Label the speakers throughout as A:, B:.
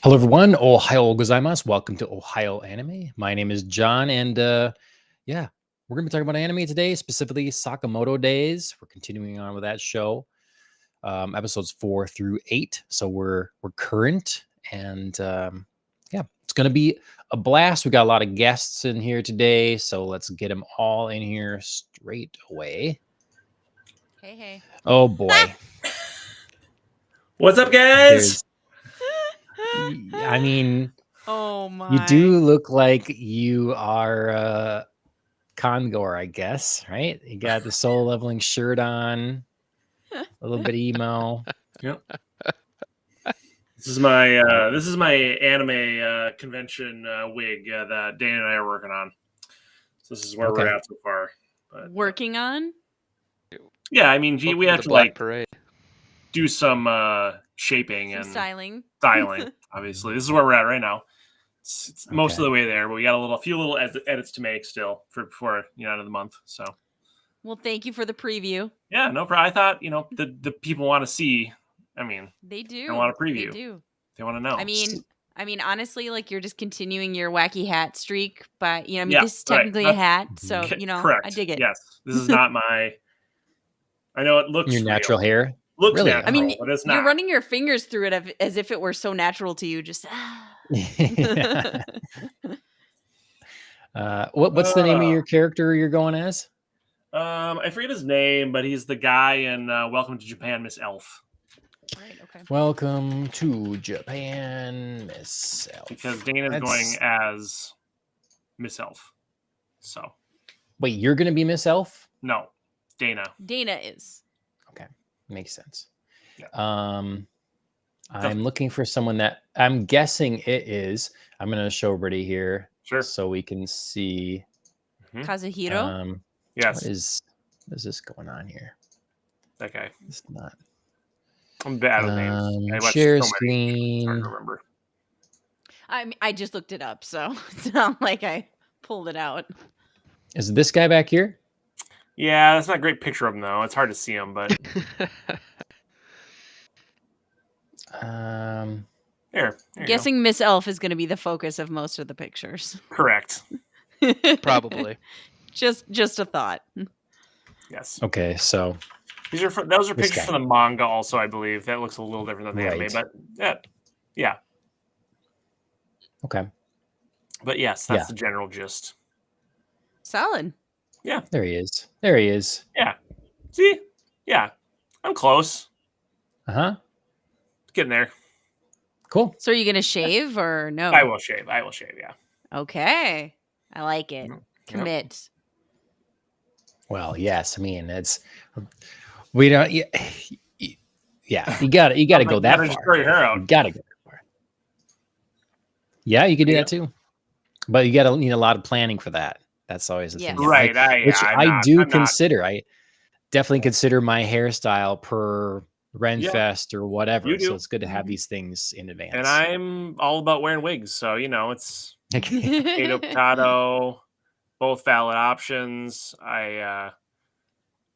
A: Hello, everyone. Ohio gozaimasu. Welcome to Ohio Anime. My name is John, and yeah, we're going to be talking about anime today, specifically Sakamoto Days. We're continuing on with that show, episodes 4 through 8. So we're current, and yeah, it's going to be a blast. We got a lot of guests in here today, so let's get them all in here straight away.
B: Hey.
A: Oh boy.
C: What's up, guys?
A: I mean,
B: oh my!
A: you do look like you are Kongor, I guess, right? You got the soul leveling shirt on, a little bit emo.
C: Yep. This is my anime convention wig that Dana and I are working on. So this is where we're at so far. But,
B: working on?
C: Yeah, I mean, we have to
D: parade.
C: Do some shaping and
B: styling.
C: Obviously, this is where we're at right now. It's most of the way there, but we got a few little edits to make still before end of the month. So,
B: well, thank you for the preview.
C: Yeah, no problem. I thought the people want to see. I mean,
B: they do.
C: They want a preview.
B: They do.
C: They want to know.
B: I mean, honestly, like you're just continuing your wacky hat streak, but this is technically a hat, so
C: correct.
B: I dig it.
C: Yes, this is not my. I know it looks
A: your natural
C: real.
A: hair.
C: Looks
A: really?
C: natural,
B: I mean,
C: but it's not.
B: You're running your fingers through it as if it were so natural to you. Just.
A: What's the name of your character you're going as?
C: I forget his name, but he's the guy in Welcome to Japan, Miss Elf.
B: Right, okay.
A: Welcome to Japan, Miss Elf.
C: Because Dana's going as Miss Elf. So.
A: Wait, you're going to be Miss Elf?
C: No, Dana.
B: Dana is.
A: Okay, makes sense.
C: Yeah.
A: I'm looking for someone that I'm guessing it is. I'm going to show everybody here, so we can see.
B: Kazuhiro.
C: Yes.
A: What is this going on here?
C: That guy.
A: It's not.
C: I'm bad with names.
A: Share screen.
C: Hard to remember.
B: I just looked it up, so it's not like I pulled it out.
A: Is this guy back here?
C: Yeah, that's not a great picture of him though. It's hard to see him, but. Here
B: Guessing Miss Elf is going to be the focus of most of the pictures.
C: Correct.
D: Probably.
B: Just a thought.
C: Yes.
A: Okay, so
C: those are pictures from the manga, also. I believe that looks a little different than the anime, but yeah.
A: Okay.
C: But yes, that's the general gist.
B: Solid.
C: Yeah.
A: There he is. Yeah.
C: See? Yeah. I'm close. Getting there.
A: Cool.
B: So are you going to shave or no?
C: I will shave. Yeah.
B: Okay. I like it. Commit.
A: Well, yes. I mean, we don't. Yeah. You got to go that far. You got to go that far. Yeah, you can do that too, but you got to need a lot of planning for that. That's always the thing,
C: right?
A: I definitely consider my hairstyle per Renfest or whatever. So it's good to have these things in advance.
C: And I'm all about wearing wigs, so it's potato, both valid options. I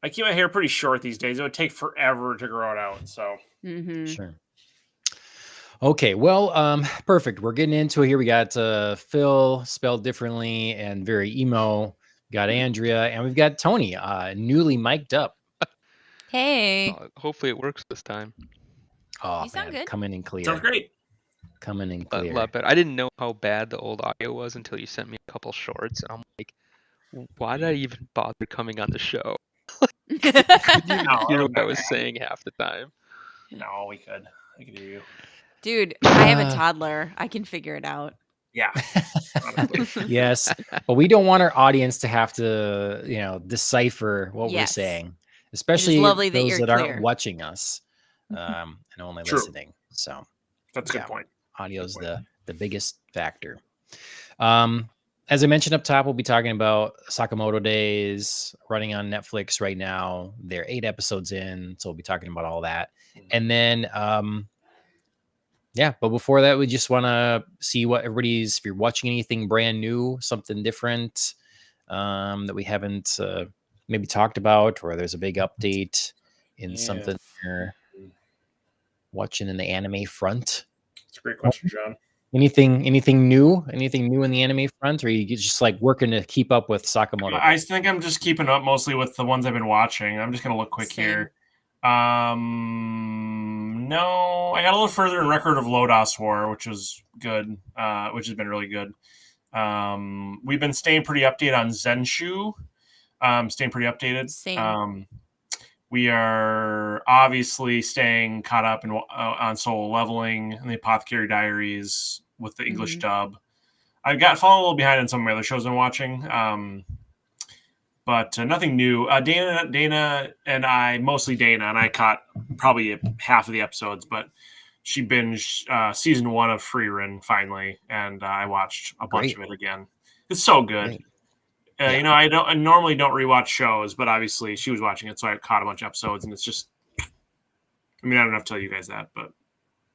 C: keep my hair pretty short these days. It would take forever to grow it out. So
A: Sure. Okay, well, perfect. We're getting into it here. We got Phil, spelled differently and very emo. We got Andrea, and we've got Tony, newly mic'd up.
B: Hey.
D: Hopefully it works this time.
A: Oh,
B: you sound good.
A: Coming in clear.
C: Sounds great.
A: Coming in clear.
D: A lot better. I didn't know how bad the old audio was until you sent me a couple shorts, and I'm like, why did I even bother coming on the show? You didn't hear what I was
C: bad.
D: saying half the time.
C: No, we could. I could hear you.
B: Dude, I have a toddler. I can figure it out.
C: Yeah.
A: Yes, but we don't want our audience to have to, decipher what we're
B: Yes.
A: saying, especially
B: lovely that
A: those
B: you're
A: that aren't
B: clear.
A: watching us and only
C: True.
A: listening. So
C: That's a good point.
A: Audio's
C: Good point.
A: the biggest factor. As I mentioned up top, we'll be talking about Sakamoto Days running on Netflix right now. They're 8 episodes in, so we'll be talking about all that. And then, but before that, we just want to see what if you're watching anything brand new, something different that we haven't maybe talked about, or there's a big update in something you're watching in the anime front.
C: That's a great question, John.
A: Anything new in the anime front, or you just like working to keep up with Sakamoto?
C: I think I'm just keeping up mostly with the ones I've been watching. I'm just gonna look quick here. No, I got a little further in Record of Lodos War, which was good, which has been really good. We've been staying pretty updated on Zenshu. Staying pretty updated.
B: Same.
C: We are obviously staying caught up on Solo Leveling and the Apothecary Diaries with the English dub. I've fallen a little behind on some of my other shows I'm watching, but nothing new. Dana and I, mostly Dana, and I caught probably half of the episodes, but she binged season 1 of Frieren finally, and I watched a bunch of it again. It's so good. I normally don't rewatch shows, but obviously she was watching it, so I caught a bunch of episodes, and it's just, I don't have to tell you guys that, but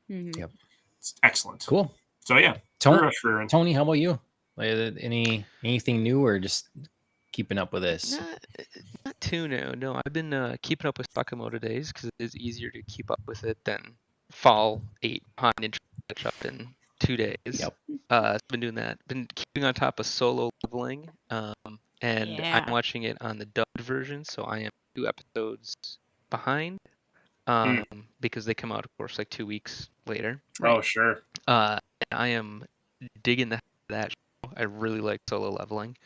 C: it's excellent.
A: Cool.
C: So yeah,
A: Tony, how about you? Anything new, or just keeping up with this?
D: Not too new. No, I've been keeping up with Sakamoto Days because it is easier to keep up with it than fall 8 behind and catch up in 2 days.
A: Yep.
D: I've been doing that. Been keeping on top of Solo Leveling, and I'm watching it on the dubbed version, so I am 2 episodes behind, because they come out, of course, like 2 weeks later.
C: Oh, sure.
D: And I am digging that show. I really like Solo Leveling.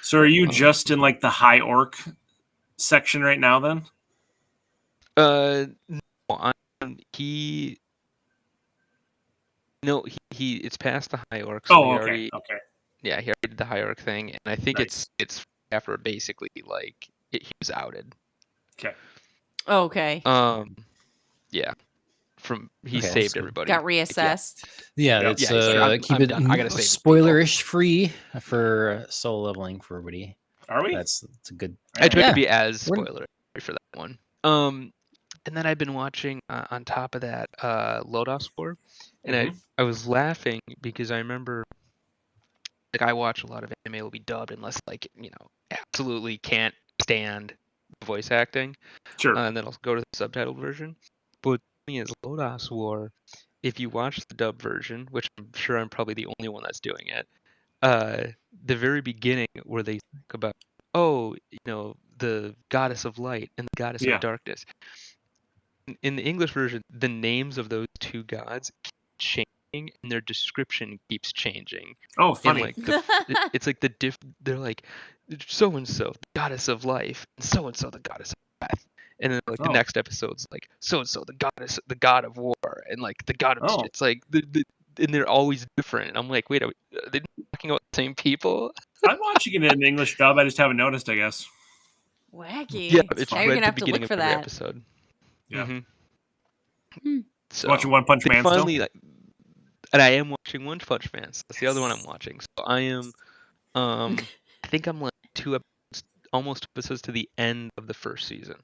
C: So are you just in like the high orc section right now then?
D: No, it's past the high orc.
C: So okay.
D: Yeah, he already did the high orc thing, and I think it's after basically like he was outed.
C: Okay.
B: Okay.
D: Yeah. He saved everybody.
B: Got reassessed.
A: Let's keep it spoilerish free for Solo Leveling for everybody.
C: Are we?
A: That's a good.
D: I tried to be as spoiler for that one. And then I've been watching on top of that Lodos War, and I was laughing because I remember, like, I watch a lot of anime will be dubbed unless absolutely can't stand voice acting.
C: Sure.
D: And then I'll go to the subtitled version. But the thing is, Lodos War, if you watch the dub version, which I'm sure I'm probably the only one that's doing it, the very beginning where they talk about, the goddess of light and the goddess of darkness. In the English version, the names of those 2 gods keep changing and their description keeps changing.
C: Oh, funny.
D: And it's like they're like, so and so the goddess of life, and so the goddess of death, and then the next episode's like so and so the god of war, and like the god of it's like and they're always different. And I'm like, wait, are they talking about the same people?
C: I'm watching it in English dub. I just haven't noticed, I guess.
B: Wacky.
D: Yeah, it's
B: now
D: right
B: you're
D: at
B: gonna have
D: the
B: to
D: beginning
B: look
D: of
B: for
D: every
B: that
D: episode.
C: Yeah.
D: So
C: watching One Punch Man
D: finally,
C: still?
D: And I am watching One Punch Man. So that's the other one I'm watching. So I am, I think I'm like 2 episodes, almost 2 episodes to the end of the first season.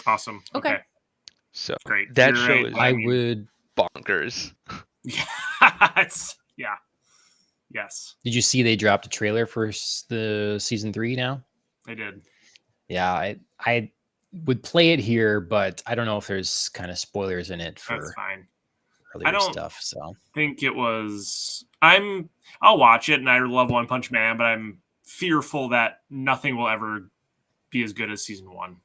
C: Awesome. Okay.
D: So
C: great.
D: That show is
A: would
D: bonkers.
C: Yeah. Yes.
A: Did you see they dropped a trailer for the season 3 now?
C: They did.
A: Yeah, I would play it here, but I don't know if there's kind of spoilers in it for
C: That's fine.
A: earlier stuff. So
C: think it was. I'll watch it, and I love One Punch Man, but I'm fearful that nothing will ever be as good as season 1.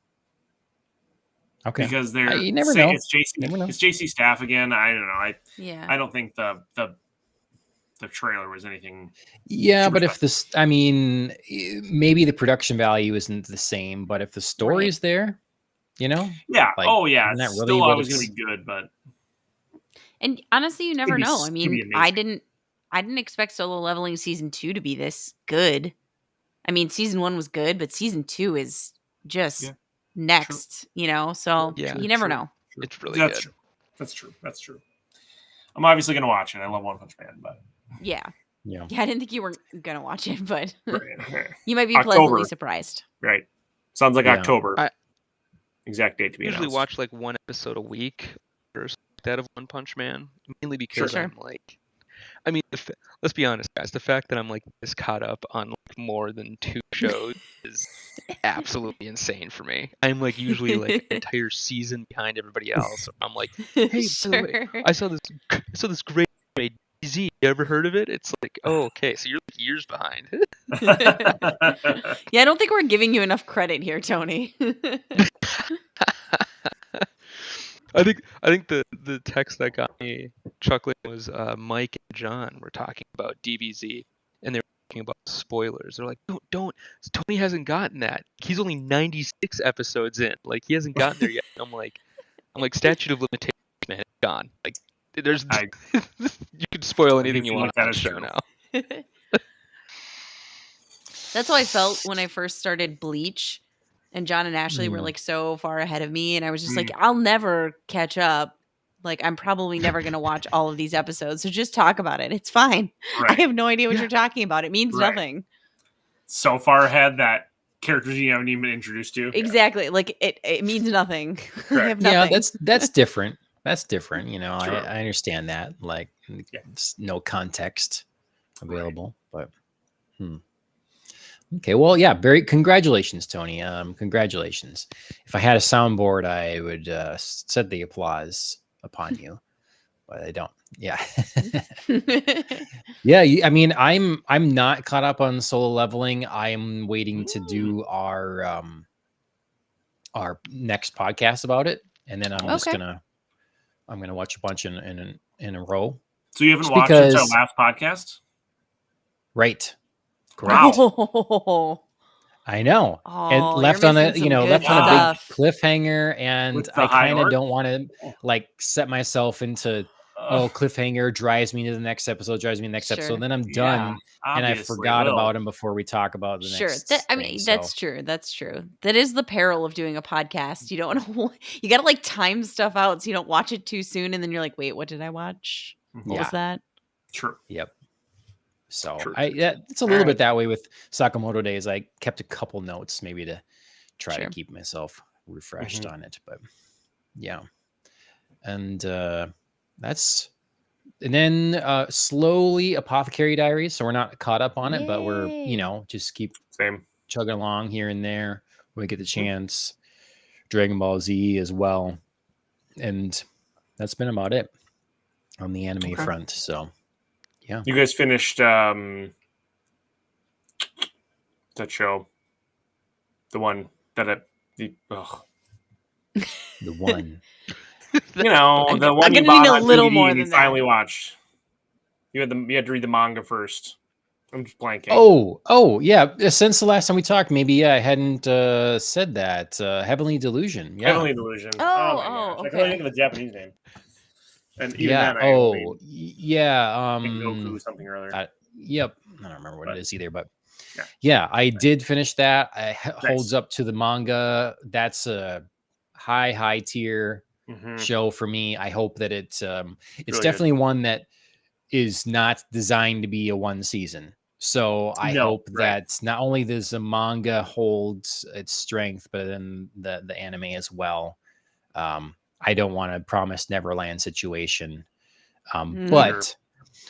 A: Okay.
C: Because they're
A: you never know.
C: It's JC Staff again. I don't know. I don't think the trailer was anything.
A: Yeah, but if maybe the production value isn't the same, but if the story is there, You know?
C: Yeah.
A: Like,
C: Oh yeah.
A: isn't that
C: It's
A: really
C: still
A: what
C: always going to
A: it's?
C: be good, but
B: And honestly, you never
C: be
B: know. I
C: s- could be
B: mean, I
C: amazing.
B: didn't expect Solo Leveling season 2 to be this good. I mean, season 1 was good, but season 2 is just
C: Yeah.
B: next, you know? So
D: Yeah.
B: you never
C: True.
B: know.
C: True.
D: It's really
C: That's
D: good.
C: true. That's true. That's true. I'm obviously going to watch it. I love One Punch Man, but
B: Yeah.
A: Yeah.
B: Yeah, I didn't think you were gonna watch it, but
C: right.
B: you might be
C: October.
B: pleasantly surprised.
C: Right. Sounds like
A: Yeah.
C: October.
D: I
C: Exact date to be
D: usually
C: announced.
D: watch like one episode a week or something like that of One Punch Man, mainly because
B: Sure.
D: I'm like, I mean, let's be honest, guys. The fact that I'm like this caught up on like more than 2 shows is absolutely insane for me. I'm like usually like an entire season behind everybody else. I'm like, hey, by the way,
B: Sure.
D: I saw this great anime, DBZ. You ever heard of it? It's like, oh, okay, so you're like years behind.
B: Yeah, I don't think we're giving you enough credit here, Tony.
D: I think the text that got me chuckling was Mike and John were talking about DBZ, and they were talking about spoilers. They're like, don't. Tony hasn't gotten that. He's only 96 episodes in. Like he hasn't gotten there yet. I'm like statute of limitations, man, it's gone. Like there's you can spoil anything you
C: feel
D: want
C: like that
D: on
C: is
D: the show
C: true.
D: now.
B: That's how I felt when I first started Bleach, and John and Ashley were like so far ahead of me, and I was just like, I'll never catch up. Like, I'm probably never going to watch all of these episodes, so just talk about it. It's fine.
C: Right.
B: I have no idea what
D: Yeah.
B: you're talking about. It means
C: Right.
B: nothing.
C: So far ahead that characters you haven't even been introduced to.
B: Exactly. Like, it means nothing. I
C: Correct.
B: have nothing.
A: Yeah, that's different. That's different. You know,
C: True.
A: I understand that. Like,
C: Yeah.
A: it's no context available, but. Okay, well, yeah, very congratulations, Tony. Congratulations. If I had a soundboard, I would set the applause upon you, but I don't. Yeah, yeah. I mean, I'm not caught up on Solo Leveling. I'm waiting to do our next podcast about it, and then I'm just
B: Okay.
A: I'm gonna watch a bunch in a row.
C: So you haven't
A: Just
C: watched it since
A: because-
C: our last podcast?
A: Right.
C: Wow.
A: Correct. I know. And
B: Oh,
A: left
B: you're
A: on a,
B: missing some good
A: left on a big
B: stuff.
A: cliffhanger, and
C: With the
A: I
C: high
A: kind of
C: orc?
A: don't want to like set myself into cliffhanger drives me to the next episode, drives me to the next episode.
B: Sure.
A: Then I'm
C: Yeah,
A: done, and I
C: obviously
A: forgot
C: will.
A: about him before we talk about the
B: Sure.
A: next.
B: I
A: thing,
B: mean,
A: so-
B: that's true. That's true. That is the peril of doing a podcast. You don't want to. You got to like time stuff out so you don't watch it too soon, and then you're like, "Wait, what did I watch? What was that?"
C: True.
A: Yep. So
C: True,
A: it's a little bit that way with Sakamoto Days. I kept a couple notes maybe to try
B: Sure.
A: to keep myself refreshed
C: Mhm.
A: on it, but yeah. And that's and then slowly Apothecary Diaries. So we're not caught up on it, but we're
B: Yay.
A: just keep
C: Same.
A: chugging along here and there when we get the chance. Dragon Ball Z as well, and that's been about it on the anime front. So yeah,
C: You guys finished that show, the one that
A: the one.
C: you know,
B: I'm
C: the one you
B: gonna
C: bought
B: need a
C: on
B: little
C: DVD
B: more
C: and you
B: than that.
C: finally watched. You had to read the manga first. I'm just blanking.
A: Oh, yeah. Since the last time we talked, maybe I hadn't said that. Heavenly Delusion. Yeah.
C: Heavenly Delusion.
B: Oh,
C: my gosh. I can only
B: okay.
C: think of the Japanese name. And even
A: Yeah.
C: then, I only
A: Yeah.
C: think Goku something or other.
A: Yep. I don't remember what it is either, but
C: Yeah.
A: yeah, I did finish that. It
C: Nice.
A: holds up to the manga. That's a high tier
C: Mhm.
A: show for me. I hope that it's
C: Really
A: definitely one that is not designed to be a one season. So I hope that not only does the manga holds its strength, but then the anime as well. I don't want a Promised Neverland situation. But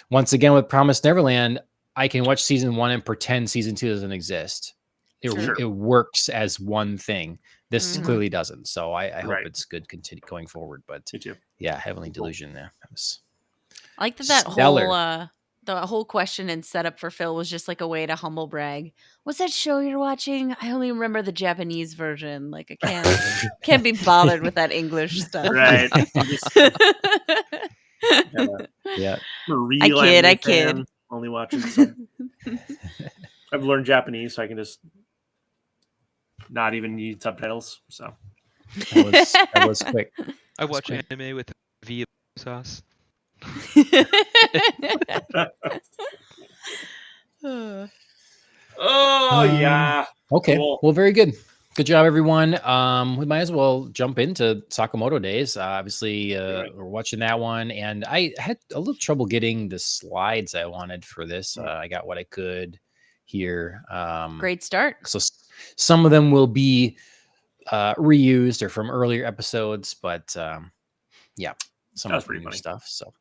A: once again, with Promised Neverland, I can watch season 1 and pretend season 2 doesn't exist. It works as one thing. This clearly doesn't. So I hope it's good going forward. But yeah, Heavenly Delusion there.
B: I like that the whole question and setup for Phil was just like a way to humble brag. What's that show you're watching? I only remember the Japanese version. Like I can't be bothered with that English stuff.
C: Right.
A: Yeah.
B: I kid.
C: Only watching some. I've learned Japanese, so I can just not even need subtitles. So
A: That was quick.
D: I watch
A: quick.
D: anime with V sauce.
C: Oh yeah.
A: Okay.
C: Cool.
A: Well, very good. Good job, everyone. We might as well jump into Sakamoto Days. Obviously, we're watching that one, and I had a little trouble getting the slides I wanted for this. I got what I could here.
B: Great start.
A: So some of them will be reused or from earlier episodes, but yeah, some
C: That was
A: of the
C: pretty
A: new
C: funny.
A: stuff. So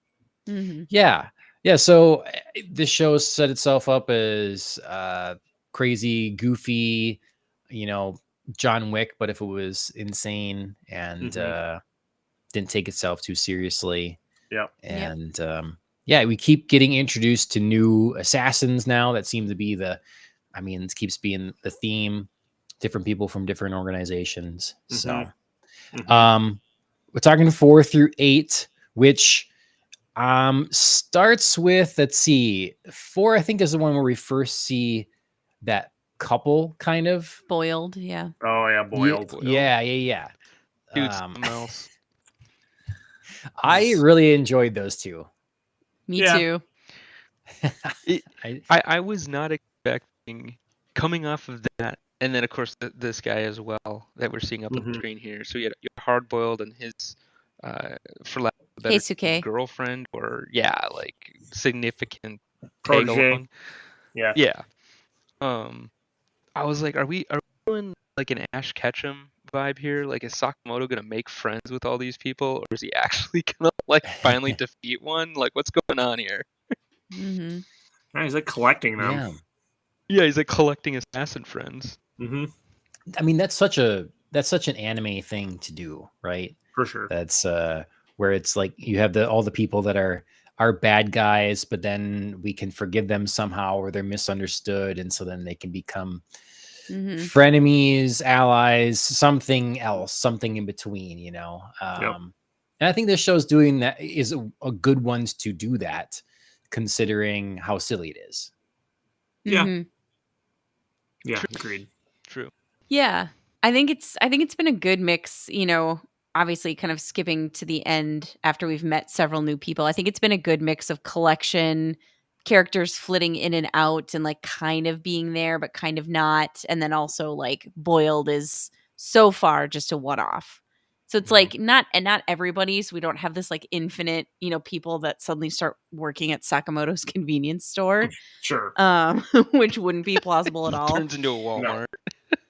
B: Mhm.
A: yeah. So this show set itself up as crazy, goofy, John Wick, but if it was insane and didn't take itself too seriously.
C: Yep.
A: And yeah, we keep getting introduced to new assassins now. That seem to be this keeps being the theme. Different people from different organizations. So we're talking 4 through 8, which starts with, let's see, 4 I think is the one where we first see that couple kind of
B: Boiled, yeah.
C: Oh yeah, boiled.
A: Yeah.
D: Dude, something else.
A: I really enjoyed those two.
B: Me too.
D: I was not expecting, coming off of that, and then of course this guy as well that we're seeing up on the screen here. So you had hard boiled and his, for lack of a better term,
B: Keisuke.
D: girlfriend or like significant tag
C: Protege.
D: along.
C: Yeah.
D: Yeah. I was like, are we doing like an Ash Ketchum vibe here? Like, is Sakamoto gonna make friends with all these people, or is he actually gonna like finally defeat one? Like, what's going on here?
B: Mm-hmm.
C: Yeah, he's like collecting them.
D: Yeah, he's like collecting assassin friends.
C: Mm-hmm.
A: I mean, that's such an anime thing to do, right?
C: For sure.
A: That's where it's like you have all the people that are bad guys, but then we can forgive them somehow, or they're misunderstood, and so then they can become frenemies, allies, something else, something in between, And I think this show's doing that is a good ones to do that, considering how silly it is.
C: Yeah.
B: Mm-hmm.
C: Yeah, agreed.
D: True.
B: Yeah. I think it's been a good mix, obviously kind of skipping to the end after we've met several new people. I think it's been a good mix of collection, characters flitting in and out and like kind of being there but kind of not, and then also like Boiled is so far just a one-off. So it's like not everybody, so we don't have this like infinite, people that suddenly start working at Sakamoto's convenience store.
C: Sure.
B: Which wouldn't be plausible at all.
D: Turns into a Walmart.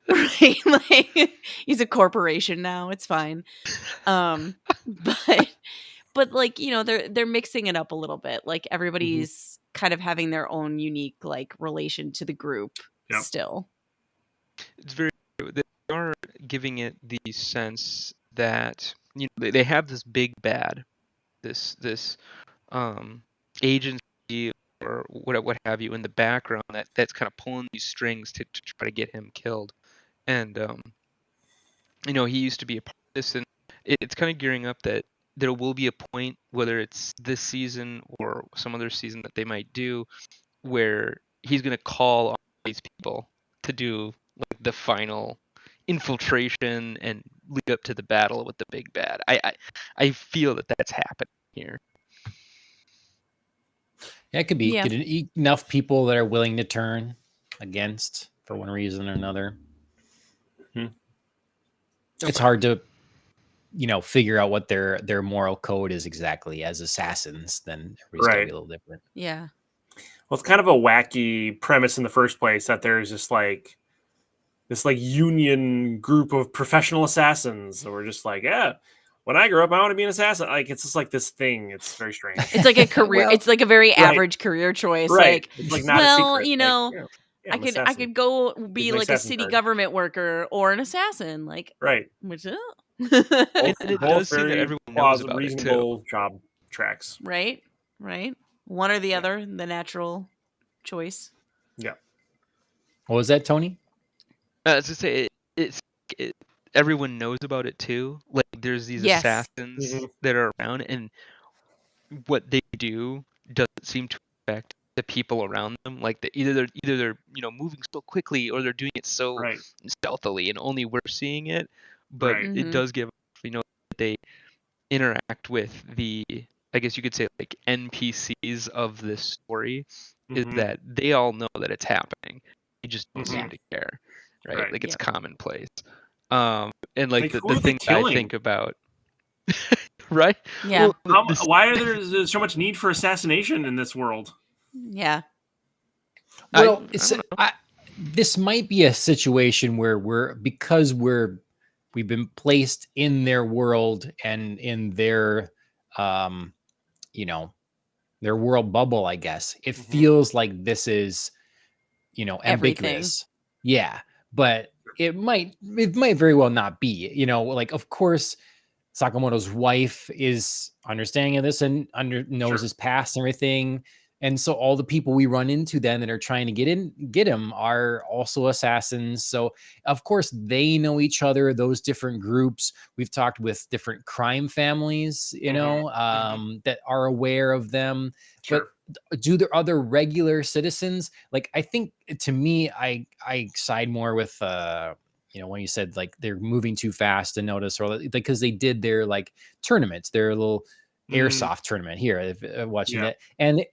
B: Right, like he's a corporation now. It's fine. But like they're mixing it up a little bit. Like everybody's kind of having their own unique like relation to the group. Still,
D: it's very. They are giving it the sense that they have this big bad, this agency or what have you in the background that's kind of pulling these strings to try to get him killed. And he used to be a part of this, and it's kind of gearing up that there will be a point, whether it's this season or some other season that they might do, where he's going to call on these people to do like the final infiltration and lead up to the battle with the big bad. I feel that that's happening here.
A: Yeah, it could be get enough people that are willing to turn against for one reason or another. It's hard to, figure out what their moral code is exactly as assassins. Then everybody's gonna be a little different.
B: Yeah.
C: Well, it's kind of a wacky premise in the first place that there's this union group of professional assassins. So we're just like, yeah, when I grow up, I want to be an assassin. Like, it's just like this thing. It's very strange.
B: It's like a career. It's like a very average career choice.
C: Right.
B: Like,
C: it's like not
B: well,
C: a secret.
B: I could go be like a city government worker or an assassin. Like,
C: right.
B: Which,
D: and it does seem that everyone knows about
C: reasonable
D: it too.
C: job tracks.
B: Right. One or the other, the natural choice.
C: Yeah.
A: What was that, Tony?
D: As I say, everyone knows about it too. Like, there's these assassins that are around, and what they do doesn't seem to affect the people around them. Like, either they're moving so quickly, or they're doing it so stealthily, and only we're seeing it. but
C: Right.
D: it does give, they interact with the, I guess you could say, like, NPCs of this story, is
C: Mhm.
D: that they all know that it's happening. You just don't seem
B: Yeah.
D: to care, right?
C: Right.
D: Like, it's
B: Yep.
D: commonplace. And like
C: Like, who
D: the
C: are they
D: thing that I
C: killing?
D: think about, right?
B: Yeah.
D: Well, this,
C: Why are there's so much need for assassination in this world?
B: Yeah.
A: Well,
D: I don't know.
A: this might be a situation where we've been placed in their world and in their you know their world bubble, I guess. It
C: Mhm.
A: feels like this is,
B: Everything.
A: ambiguous. Yeah, but it might very well not be. Like, of course, Sakamoto's wife is understanding of this and knows
C: Sure.
A: his past and everything. And so all the people we run into then that are trying to get him are also assassins. So of course they know each other, those different groups. We've talked with different crime families, that are aware of them. But
C: Sure.
A: do there other regular citizens? Like, I think, to me, I side more with when you said like they're moving too fast to notice, or because they did their like tournaments, their little
C: Mm,
A: airsoft tournament here, watching
C: yeah.
A: that. And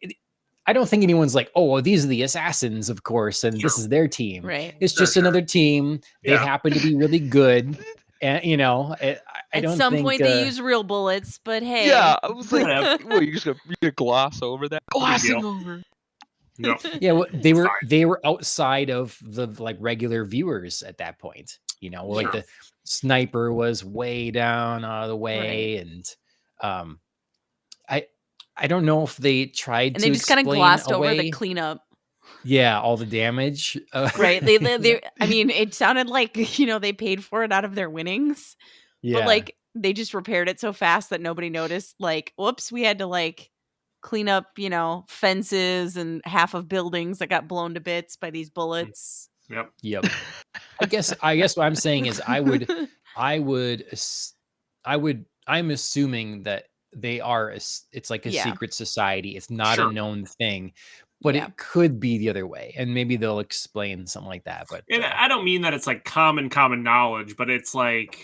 A: I don't think anyone's like, oh, well, these are the assassins, of course, and this
C: Sure.
A: is their team.
B: Right.
A: It's
C: Sure.
A: just another team. They
C: Yeah.
A: happen to be really good. And, I
B: At
A: don't
B: some
A: think,
B: point, they use real bullets, but hey.
D: Yeah, I was like,
C: Whatever.
D: well, you're gonna gloss over that?
C: No big
D: Glossing
C: deal.
D: over.
C: No.
A: yeah, they
C: It's
A: were
C: fine.
A: they were outside of the like regular viewers at that point. Like
C: Sure.
A: the sniper was way down out of the
B: Right.
A: way, and um, I don't know if they tried
B: And
A: to
B: they just kind of
A: explain
B: glossed over the
A: away,
B: cleanup.
A: yeah, all the damage.
B: Right. I mean, it sounded like, they paid for it out of their winnings, but
A: Yeah,
B: like they just repaired it so fast that nobody noticed. Like, whoops, we had to like clean up, fences and half of buildings that got blown to bits by these bullets.
C: Yep.
A: yep. I guess what I'm saying is I'm assuming that it's like a
B: Yeah.
A: secret society. It's not a
C: Sure.
A: known thing, but
B: Yeah.
A: it could be the other way. And maybe they'll explain something like that. But
C: And I don't mean that it's like common knowledge, but it's like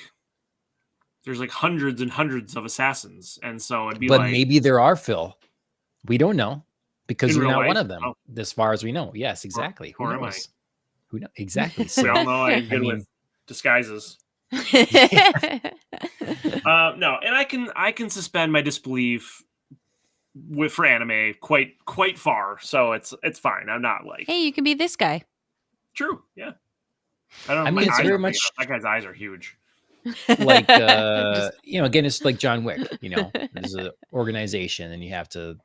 C: there's like hundreds and hundreds of assassins, and so it'd be like
A: maybe there are, Phil. We don't know because
C: in
A: you're
C: real
A: not
C: life.
A: one of them,
C: Oh,
A: as far as we know. Yes, exactly. Who
C: or am I?
A: knows? Who knows? Exactly.
C: We
A: So
C: all know I'm
A: I
C: good
A: mean,
C: with disguises. No, and I can suspend my disbelief for anime quite far, so it's fine. I'm not like
B: Hey, you can be this guy.
C: true. Yeah, I don't.
A: I
C: My
A: mean, it's
C: eyes
A: very
C: are big
A: much
C: enough. That guy's eyes are huge.
A: like
B: Just-
A: again, it's like John Wick. There's an organization, and you have to,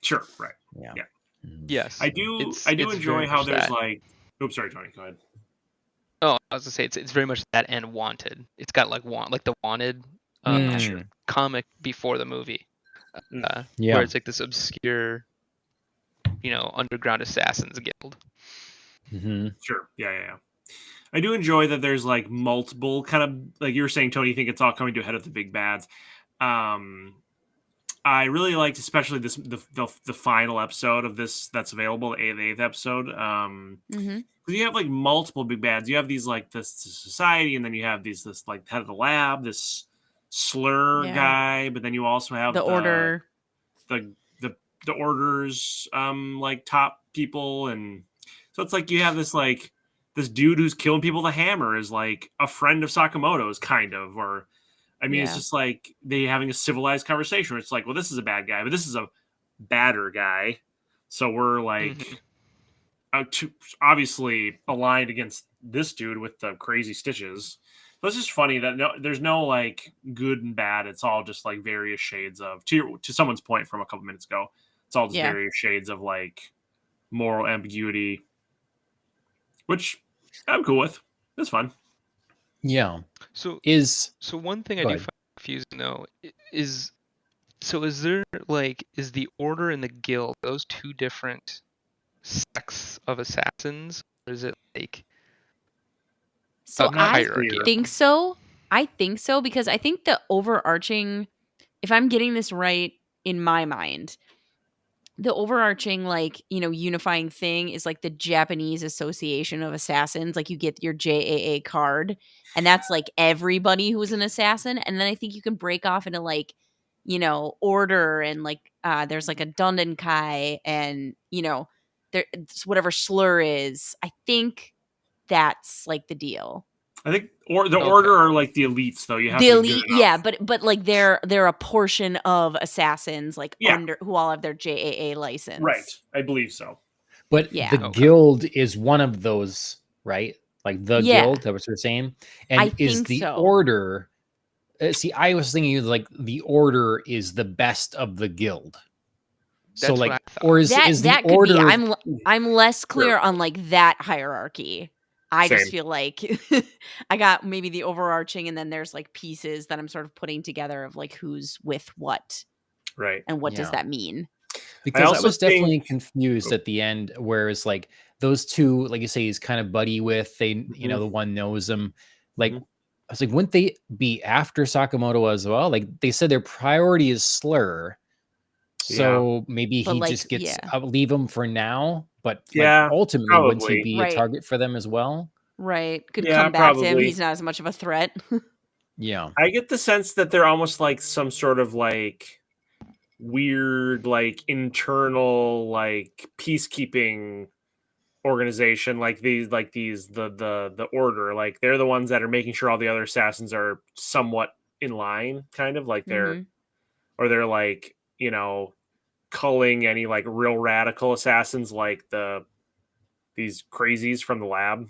C: Sure, right.
A: yeah.
C: Yeah.
A: Mhm.
D: Yes,
C: I do
D: it's
C: enjoy
D: very
C: how
D: much
C: there's
D: that.
C: like. Oops, sorry, Tony. Go ahead.
D: Oh, I was gonna say it's very much that and Wanted. It's got like the Wanted
A: Mm,
D: comic before the movie,
C: Mm.
A: yeah.
D: where it's like this obscure, underground assassins guild.
A: hmm
C: Sure. Yeah. I do enjoy that there's like multiple kind of like you were saying, Tony. You think it's all coming to a head of the big bads. I really liked, especially the final episode of this that's available, the eighth episode.
B: Mhm.
C: Because you have like multiple big bads. You have these like this society, and then you have this like head of the lab, this slur
B: Yeah.
C: guy, but then you also have
B: The order.
C: the the orders like top people, and so it's like you have this like this dude who's killing people with a hammer is like a friend of Sakamoto's kind of, or I mean, it's
B: Yeah.
C: just like they having a civilized conversation where it's like, well, this is a bad guy, but this is a badder guy, so we're like obviously aligned against this dude with the crazy stitches. So it's just funny that there's no like good and bad. It's all just like various shades of to someone's point from a couple minutes ago. It's all just
B: Yeah.
C: various shades of like moral ambiguity, which I'm cool with. It's fun.
A: Yeah.
D: So
A: So
D: one thing I
A: Go
D: do
A: ahead.
D: find confusing though is is the Order and the Guild those two different sects of assassins, or is it like
B: So
C: Not
B: I
C: clear.
B: think so. I think so because I think the overarching, if I'm getting this right in my mind, the overarching, like, unifying thing is like the Japanese Association of Assassins. Like, you get your JAA card, and that's like everybody who's an assassin. And then I think you can break off into like, order, and like there's like a Dundenkai, and there's whatever slur is. I think that's like the deal.
C: I think the order are like the elites, though. You have
B: The
C: to be good
B: elite,
C: enough.
B: yeah, but like they're a portion of assassins, like
C: Yeah.
B: under who all have their JAA license.
C: Right. I believe so.
A: But
B: Yeah.
A: the guild is one of those, right? Like the
B: Yeah.
A: guild, that was what you're saying. And
B: I
A: is
B: think
A: the
B: so.
A: order? See, I was thinking like the order is the best of the guild. So
D: That's
A: like,
D: what I thought.
A: or is the
B: that could
A: order?
B: be. I'm less clear on like that hierarchy. I
C: Same.
B: just feel like I got maybe the overarching, and then there's like pieces that I'm sort of putting together of like who's with what,
C: Right.
B: and what does
A: Yeah.
B: that mean?
A: Because I
C: also
A: was definitely
C: think-
A: confused at the end, where it's like those two, like you say, he's kind of buddy with. They, the one knows him. Like,
C: Mhm.
A: I was like, wouldn't they be after Sakamoto as well? Like they said, their priority is Slur. So maybe
B: But,
A: he
B: like,
A: just gets.
B: yeah.
A: I'll leave him for now, but
C: Yeah,
A: like ultimately, wouldn't he
C: probably.
A: be
B: Right.
A: a target for them as well?
B: Right. Could
C: Yeah,
B: come back to him.
C: probably.
B: He's not as much of a threat.
A: Yeah.
C: I get the sense that they're almost like some sort of like weird, like internal, like peacekeeping organization, like the order. Like they're the ones that are making sure all the other assassins are somewhat in line, kind of like
B: Mhm.
C: they're like, culling any like real radical assassins, like these crazies from the lab.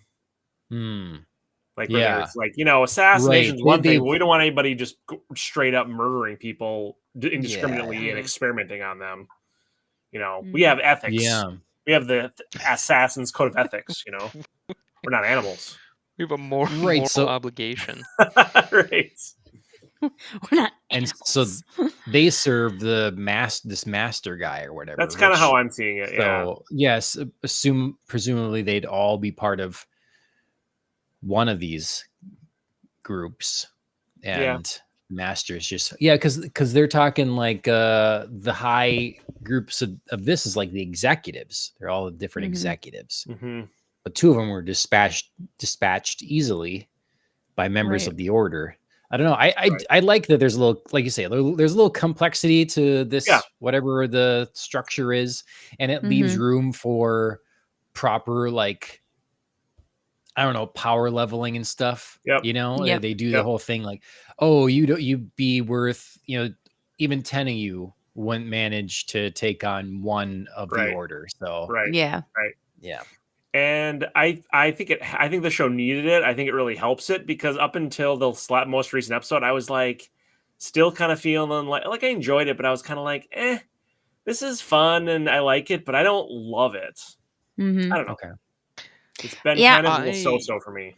A: Hmm.
C: Like where
A: Yeah.
C: there's like, assassination's
A: Right.
C: one
A: They-
C: thing, but we don't want anybody just straight up murdering people indiscriminately and
B: Yeah.
C: experimenting on them. We
B: Mhm.
C: have ethics.
A: Yeah.
C: We have the Assassin's Code of Ethics. We're not animals.
D: We have a moral
A: Right, so-
D: obligation.
C: Right.
B: We're not
A: And
B: animals.
A: so they serve this master guy or whatever.
C: That's kind of
A: which-
C: how I'm seeing it. Yeah.
A: So yes, presumably they'd all be part of one of these groups,
C: Yeah.
A: and masters just because they're talking like the high groups of this is like the executives. They're all the different
B: Mhm.
A: executives,
C: hmm
A: but two of them were dispatched easily by members
B: Right.
A: of the order. I don't know. I like that there's a little, like you say, there's a little complexity to this,
C: Yeah.
A: whatever the structure is, and it leaves
B: Mhm.
A: room for proper, like, I don't know, power leveling and stuff.
C: Yep.
B: Yep.
A: They do
C: Yep.
A: the whole thing like, oh, you'd be worth, even 10 of you wouldn't manage to take on one of the
C: Right.
A: order. So
C: Right.
B: Yeah.
A: yeah.
C: And I think the show needed it. I think it really helps it, because up until the most recent episode, I was like still kind of feeling like I enjoyed it, but I was kind of like, this is fun and I like it, but I don't love it.
B: Mhm.
C: I don't know.
A: Okay.
C: It's been
B: Yeah.
C: kind of a little so-so for me.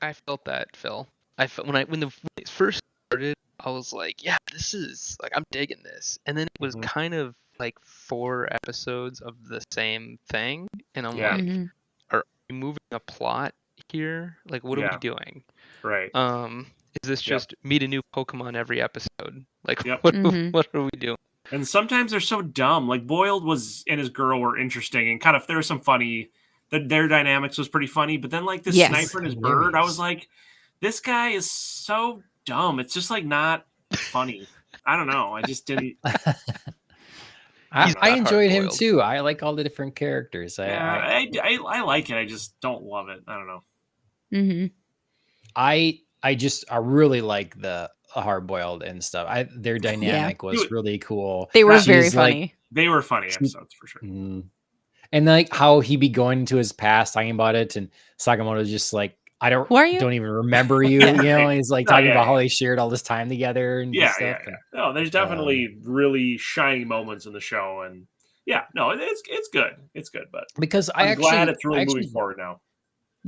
D: I felt that, Phil. I felt when it first started, I was like, yeah, this is like, I'm digging this. And then it was
C: Mhm.
D: kind of like 4 episodes of the same thing, and I'm
C: Yeah.
D: like,
B: Mhm.
D: are we moving a plot here? Like, what are
C: Yeah.
D: we doing?
C: Right.
D: Is this
C: Yep.
D: just meet a new Pokemon every episode? Like,
C: Yep.
B: Mhm.
D: what are we doing?
C: And sometimes they're so dumb. Like Boiled and his girl were interesting, and kind of there was some funny. Their dynamics was pretty funny, but then like this
B: Yes.
C: sniper and his bird, I was
A: Hilarious.
C: like, this guy is so dumb. It's just like not funny. I don't know. I just didn't.
A: I
D: He's not
A: enjoyed him
D: hard-boiled.
A: too. I like all the different characters.
C: I like it. I just don't love it. I don't know.
B: Mhm.
A: I really like the hard boiled and stuff. Their dynamic was
C: Dude,
A: really cool.
B: They were
C: She's
B: very
A: like-
B: funny.
C: They were funny episodes for sure.
A: And like how he be going into his past talking about it, and Sakamoto's just like,
B: Who are you?
A: don't even remember you.
C: Yeah.
A: He's like
C: No,
A: talking
C: yeah,
A: about
C: yeah.
A: how they shared all this time together and
C: Yeah,
A: stuff.
C: yeah. No, there's definitely really shining moments in the show, and yeah, no, it's good. It's good, but
A: Because
C: I'm glad it's really moving forward now.
A: I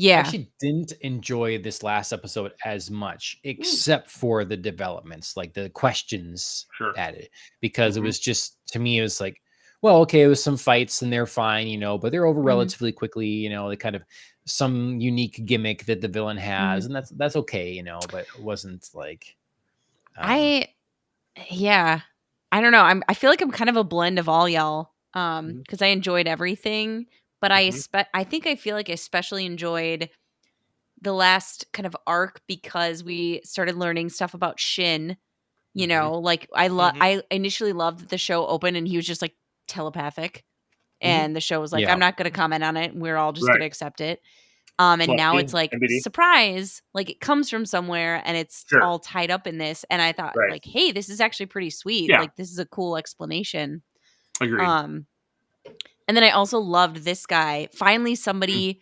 B: Yeah.
A: actually didn't enjoy this last episode as much, except for the developments, like the questions
C: Sure.
A: added, because it
C: Mhm.
A: was just, to me, it was like, well, okay, it was some fights and they're fine, but they're over
B: Mhm.
A: relatively quickly, they kind of some unique gimmick that the villain has, and that's okay, but it wasn't like,
B: Yeah. I don't know. I feel like I'm kind of a blend of all y'all.
C: Mhm.
B: Because I enjoyed everything, but
C: Mhm.
B: I think I feel like I especially enjoyed the last kind of arc because we started learning stuff about Shin. You
C: Mhm.
B: know, like
C: Mhm.
B: I initially loved that the show opened and he was just like telepathic,
C: Mhm.
B: and the show was like, I'm
A: Yeah.
B: not going to comment on it. We're all just going
C: Right.
B: to accept it. And now it's
C: Telepathy,
B: like,
C: NBD.
B: surprise, like it comes from somewhere and it's
C: Sure.
B: all tied up in this. And I thought,
C: Right.
B: like, hey, this is actually pretty sweet.
C: Yeah.
B: Like, this is a cool explanation.
C: Agreed.
B: Um, and then I also loved this guy. Finally, somebody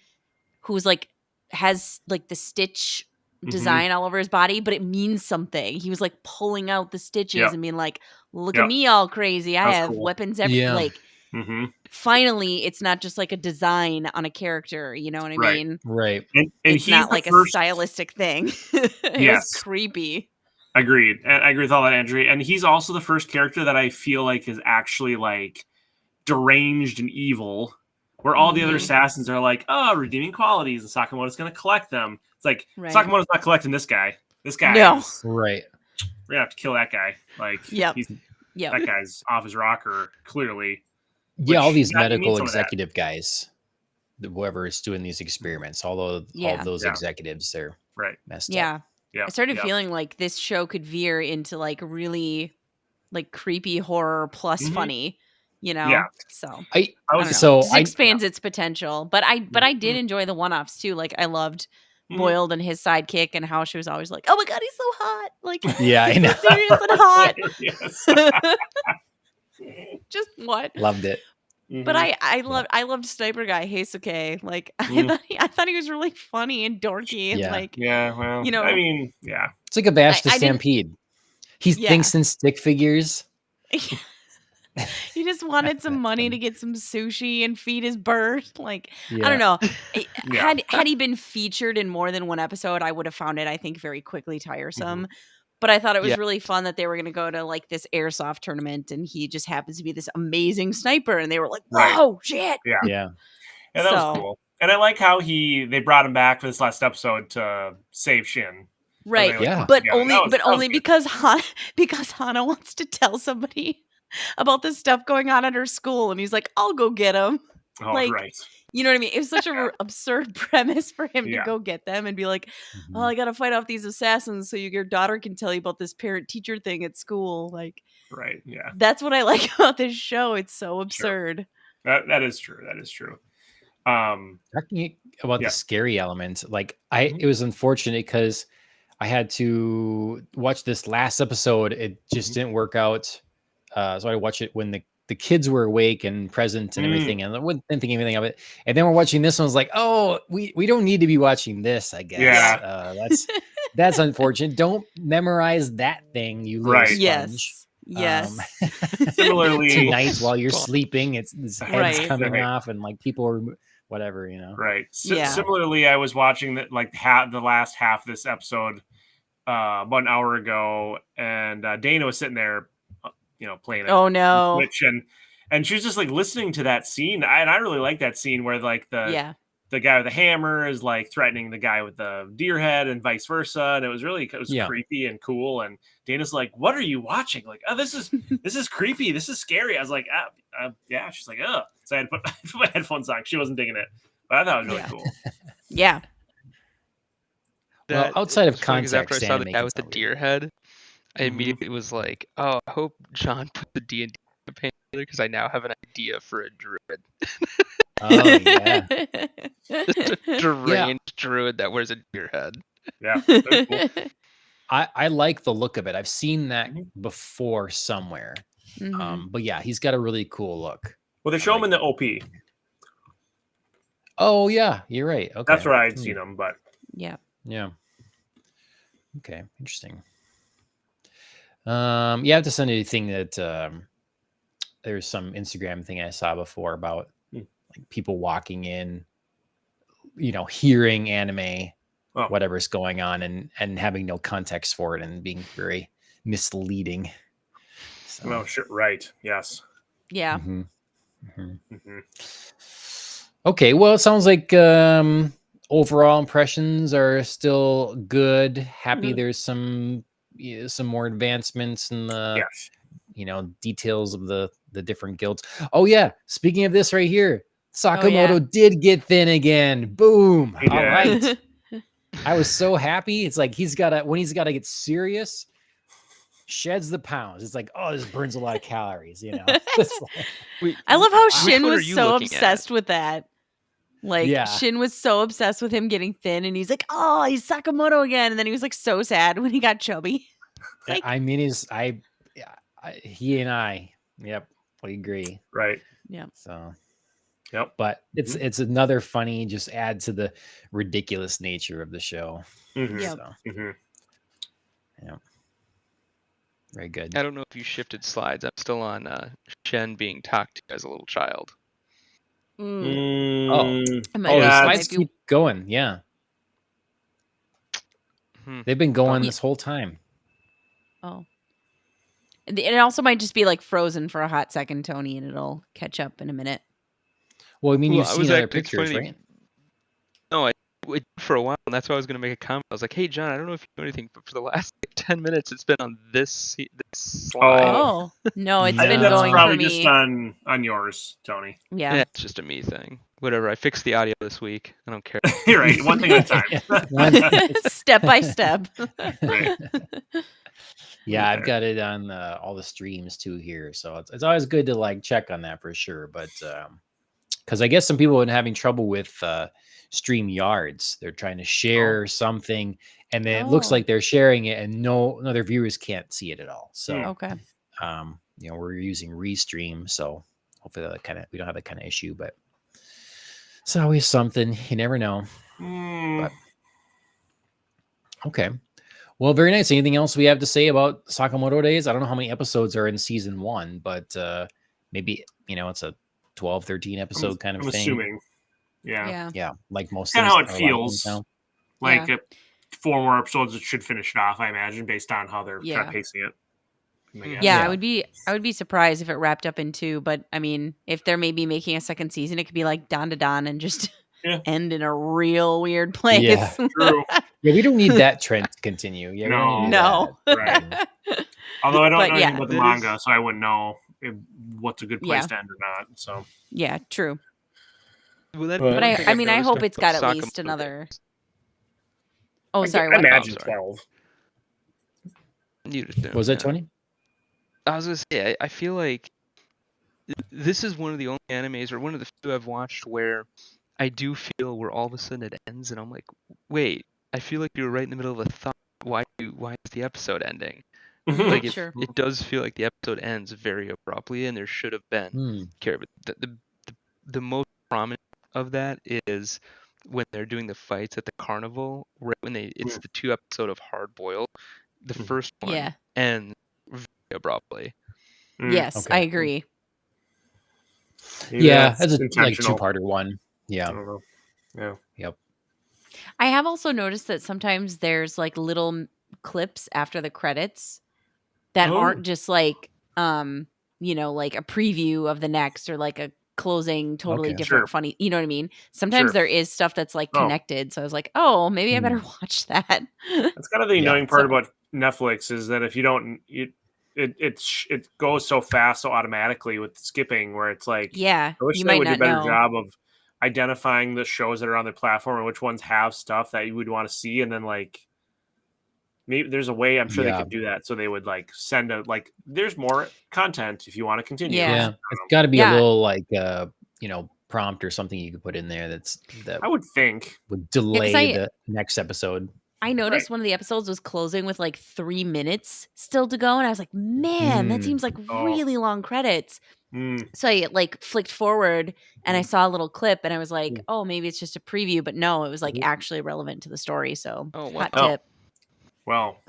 B: who's like has like the stitch
C: Mhm.
B: design all over his body, but it means something. He was like pulling out the stitches
C: Yep.
B: and being like, "Look at
C: Yep.
B: me, all crazy. I
C: That's
B: have
C: cool.
B: weapons every
A: Yeah.
B: like."
C: Mhm.
B: Finally, it's not just like a design on a character. You know what I
C: Right.
B: mean?
A: Right.
C: And
B: It's
C: he's
B: not
C: the
B: like a
C: first.
B: stylistic thing. It was
C: Yes.
B: creepy.
C: Agreed. And I agree with all that, Andrew. And he's also the first character that I feel like is actually like deranged and evil, where all the other
B: Mhm.
C: assassins are like, oh, redeeming qualities, and Sakamoto's going to collect them. It's like
B: Right.
C: Sakamoto's not collecting this guy. This guy
B: No.
C: is.
A: Right.
C: We're gonna have to kill that guy. Like
B: Yep.
C: he's
B: Yep.
C: that guy's off his rocker clearly.
A: Yeah, all
C: Which
A: these
C: you need
A: medical
C: some of that.
A: executive guys, whoever is doing these experiments, all
B: Yeah.
A: of those
C: Yeah.
A: executives, they're
C: Right.
A: messed up.
B: Yeah.
C: Yeah.
B: I started
C: Yeah.
B: feeling like this show could veer into like really like creepy horror plus
C: Mhm.
B: funny, you know?
C: Yeah.
B: So
A: I
C: I
B: I
C: was
B: don't know.
A: so
B: Just
A: I
B: expands its potential. But I did
C: Mhm.
B: enjoy the one-offs too. Like I loved
C: Mhm.
B: Boiled and his sidekick and how she was always like, "Oh my god, he's so hot." Like
A: yeah, I
B: he's
A: know.
B: so serious and hot.
C: Hilarious.
B: Just what?
A: Loved it.
B: But
C: Mhm.
B: I loved Sniper Guy Heisuke. Like
C: Mm.
B: I thought he was really funny and dorky and
A: Yeah.
B: like,
C: Yeah. Well,
B: you know,
C: I mean, yeah.
A: It's like a bash to
B: I didn't
A: Stampede. He
B: yeah.
A: thinks in stick figures.
B: He just wanted some
A: That's
B: money to
A: funny.
B: get some sushi and feed his bird. Like, I
A: Yeah.
B: don't know.
C: Yeah.
B: Had he been featured in more than one episode, I would have found it, I think, very quickly tiresome.
C: Mhm.
B: But I thought it was
D: Yeah.
B: really fun that they were going to go to like this airsoft tournament, and he just happens to be this amazing sniper, and they were like,
C: Right.
B: "Whoa, shit!"
C: Yeah.
A: Yeah.
C: And that was
B: So
C: cool. And I like how they brought him back for this last episode to save Shin. Or
B: right,
C: they like
A: Yeah.
C: work
B: but
C: together. That was
B: only
C: good.
B: because because Hana wants to tell somebody about the stuff going on at her school, and he's like, "I'll go get him."
C: Oh,
B: Like,
C: right.
B: you know what I mean? It was such a absurd premise for him to
C: Yeah.
B: go get them and be like, "Oh,
A: Mhm.
B: I got to fight off these assassins so your daughter can tell you about this parent-teacher thing at school." Like,
C: Right. Yeah.
B: that's what I like about this show. It's so
C: Sure.
B: absurd.
C: That is true. That is true.
A: Talking about
C: Yeah.
A: the scary element, like
C: Mhm.
A: it was unfortunate because I had to watch this last episode. It just
C: Mhm.
A: didn't work out. So I watched it when the kids were awake and present and
C: Mm.
A: everything, and I didn't think anything of it. And then we're watching this one. I was like, oh, we don't need to be watching this. I guess
C: Yeah.
A: that's unfortunate. Don't memorize that thing, you little
C: Right.
A: sponge.
B: Yes.
C: Similarly,
A: Tonight while you're
D: Fun.
A: sleeping, it's his head's
B: Right.
A: coming
C: Right.
A: off, and like people are whatever, you know.
C: right.
B: Yeah.
C: Similarly, I was watching that like the last half of this episode about an hour ago, and Dana was sitting there, playing
B: Oh
C: a
B: no.
C: Switch, and she was just like listening to that scene. And I really like that scene where like
B: Yeah.
C: the guy with the hammer is like threatening the guy with the deer head and vice versa. And it was
A: Yeah.
C: creepy and cool. And Dana's like, what are you watching? Like, oh, this is creepy. This is scary. I was like, yeah. She's like, oh. So I had to put my headphones on. She wasn't digging it. But I thought it was really
B: Yeah.
C: cool.
B: Yeah.
A: Well, outside of
D: it's funny 'cause after I
A: context,
D: saw the
A: anime
D: guy
A: can
D: with the
A: sound
D: deer
A: weird.
D: head, I
C: Mhm.
D: immediately was like, "Oh, I hope John put the D&D campaign together because I now have an idea for a druid,
A: Oh yeah,
D: just a
A: yeah.
D: deranged druid that wears a deer head."
C: Yeah. Very cool.
A: I like the look of it. I've seen that
C: Mhm.
A: before somewhere.
B: Mhm.
A: But yeah, he's got a really cool look.
C: Well, they
A: I
C: show him
A: like
C: in the
A: it.
C: OP.
A: Oh yeah, you're right. Okay,
C: That's where I'd seen him. But
B: Yeah.
A: Yeah. Okay, interesting. You have to send anything that there's some Instagram thing I saw before about
C: Hmm.
A: like people walking in, hearing anime,
C: Oh.
A: whatever's going on, and having no context for it and being very misleading. So,
C: no shit. Right. Yes.
B: Yeah.
A: mhm, mhm.
C: Mhm.
A: Okay, well, it sounds like overall impressions are still good. Happy
B: Mhm.
A: there's some more advancements in the
C: Yes.
A: details of the different guilds. Oh yeah, speaking of this right here, Sakamoto
B: yeah.
A: did get thin again. Boom.
C: He
A: All
C: did.
A: right. I was so happy. It's like when he's gotta get serious, sheds the pounds. It's like, oh, this burns a lot of calories, It's like,
D: Wait,
B: I love how
D: which
B: Shin
D: one are
B: was
D: you
B: so
D: looking
B: obsessed
D: at?
B: with that. Like,
A: Yeah.
B: Shin was so obsessed with him getting thin, and he's like, oh, he's Sakamoto again. And then he was like so sad when he got chubby. Like,
A: I mean, he and I, yep, we agree.
C: Right.
B: yeah.
A: So,
C: Yep.
A: but it's another funny, just add to the ridiculous nature of the show.
C: Mhm.
B: Yep.
A: So,
C: Mhm.
A: yeah, very good.
D: I don't know if you shifted slides. I'm still on Shen being talked to as a little child.
A: Oh,
B: It
A: the
C: yeah,
A: slides keep going. Yeah, they've been going this whole time.
B: Oh. And it also might just be like frozen for a hot second, Tony, and it'll catch up in a minute.
A: Well, I mean,
D: Well,
A: you've
D: I
A: seen
D: was
A: other
D: actually- it's
A: pictures,
D: funny-
A: right?
D: No, it for a while, and that's why I was going to make a comment. I was like, "Hey, John, I don't know if you know anything, but for the last 10 minutes, it's been on this slide."
B: Oh, no, it's
C: I
B: been
C: think that's
B: going
C: probably
B: for
C: just
B: me.
C: on yours, Tony.
B: Yeah.
D: It's just a me thing. Whatever. I fixed the audio this week. I don't care.
C: You're right. One thing at a time.
B: Step by step.
C: Right.
A: Yeah, I've
C: Okay.
A: got it on all the streams too here, so it's always good to like check on that for sure. But because I guess some people have been having trouble with stream yards, they're trying to share something, and then it looks like they're sharing it, and no other viewers can't see it at all. So
B: Okay.
A: we're using Restream, so hopefully we don't have that kind of issue, but it's always something. You never know. But okay. Well, very nice. Anything else we have to say about Sakamoto Days? I don't know how many episodes are in season 1, but maybe, it's a 12, 13 episode kind of
C: I'm
A: thing.
C: Assuming. Yeah.
A: Yeah, like most
C: Kind
A: things.
C: of how it feels.
A: Now.
C: Like 4 more episodes, it should finish it off, I imagine, based on how they're kind of pacing it.
B: Yeah, I would be surprised if it wrapped up in 2, but I mean, if they're maybe making a second season, it could be like Don to Don and just end in a real weird place.
A: Yeah,
C: true.
A: Yeah, we don't need that trend to continue. Yeah,
B: no.
C: Right. Although I don't know anything about the
D: that
C: manga, so I wouldn't know what's a good place to end or not. So
B: yeah, true.
D: Well,
B: but I mean, I hope it's got at
D: Sakamoto
B: least another.
D: Days.
B: Oh, sorry.
C: I
B: What?
C: imagine
D: sorry.
C: 12.
D: You just
A: What was that, Tony?
D: I was gonna say, I feel like this is one of the only animes, or one of the few I've watched, where I do feel where all of a sudden it ends, and I'm like, wait, I feel like you were right in the middle of a thought. Why is the episode ending? Like it does feel like the episode ends very abruptly, and there should have been care. But the most prominent of that is when they're doing the fights at the carnival, right when it's the 2 episode of Hard Boiled. The first one ends very abruptly.
B: Yes,
A: Okay.
B: I agree.
A: Yeah, that's a like 2-parter one. Yeah.
C: I don't know. Yeah.
A: Yep.
B: I have also noticed that sometimes there's like little clips after the credits that aren't just like like a preview of the next, or like a closing totally different funny, you know what I mean? Sometimes there is stuff that's like connected, so I was like, oh, maybe I better watch that.
C: That's kind of the annoying part about Netflix, is that if you don't it goes so fast, so automatically with skipping, where it's like, I wish they would do a better job of identifying the shows that are on their platform and which ones have stuff that you would want to see, and then like maybe there's a way, I'm sure they could do that, so they would like send there's more content if you want to continue.
A: Yeah, it's got to be a little like prompt or something you could put in there that
C: I would think
A: would delay the next episode.
B: I noticed one of the episodes was closing with like 3 minutes still to go, and I was like, man, that seems like really long credits. So I like flicked forward and I saw a little clip, and I was like, oh, maybe it's just a preview, but no, it was like actually relevant to the story. So hot tip.
C: Well,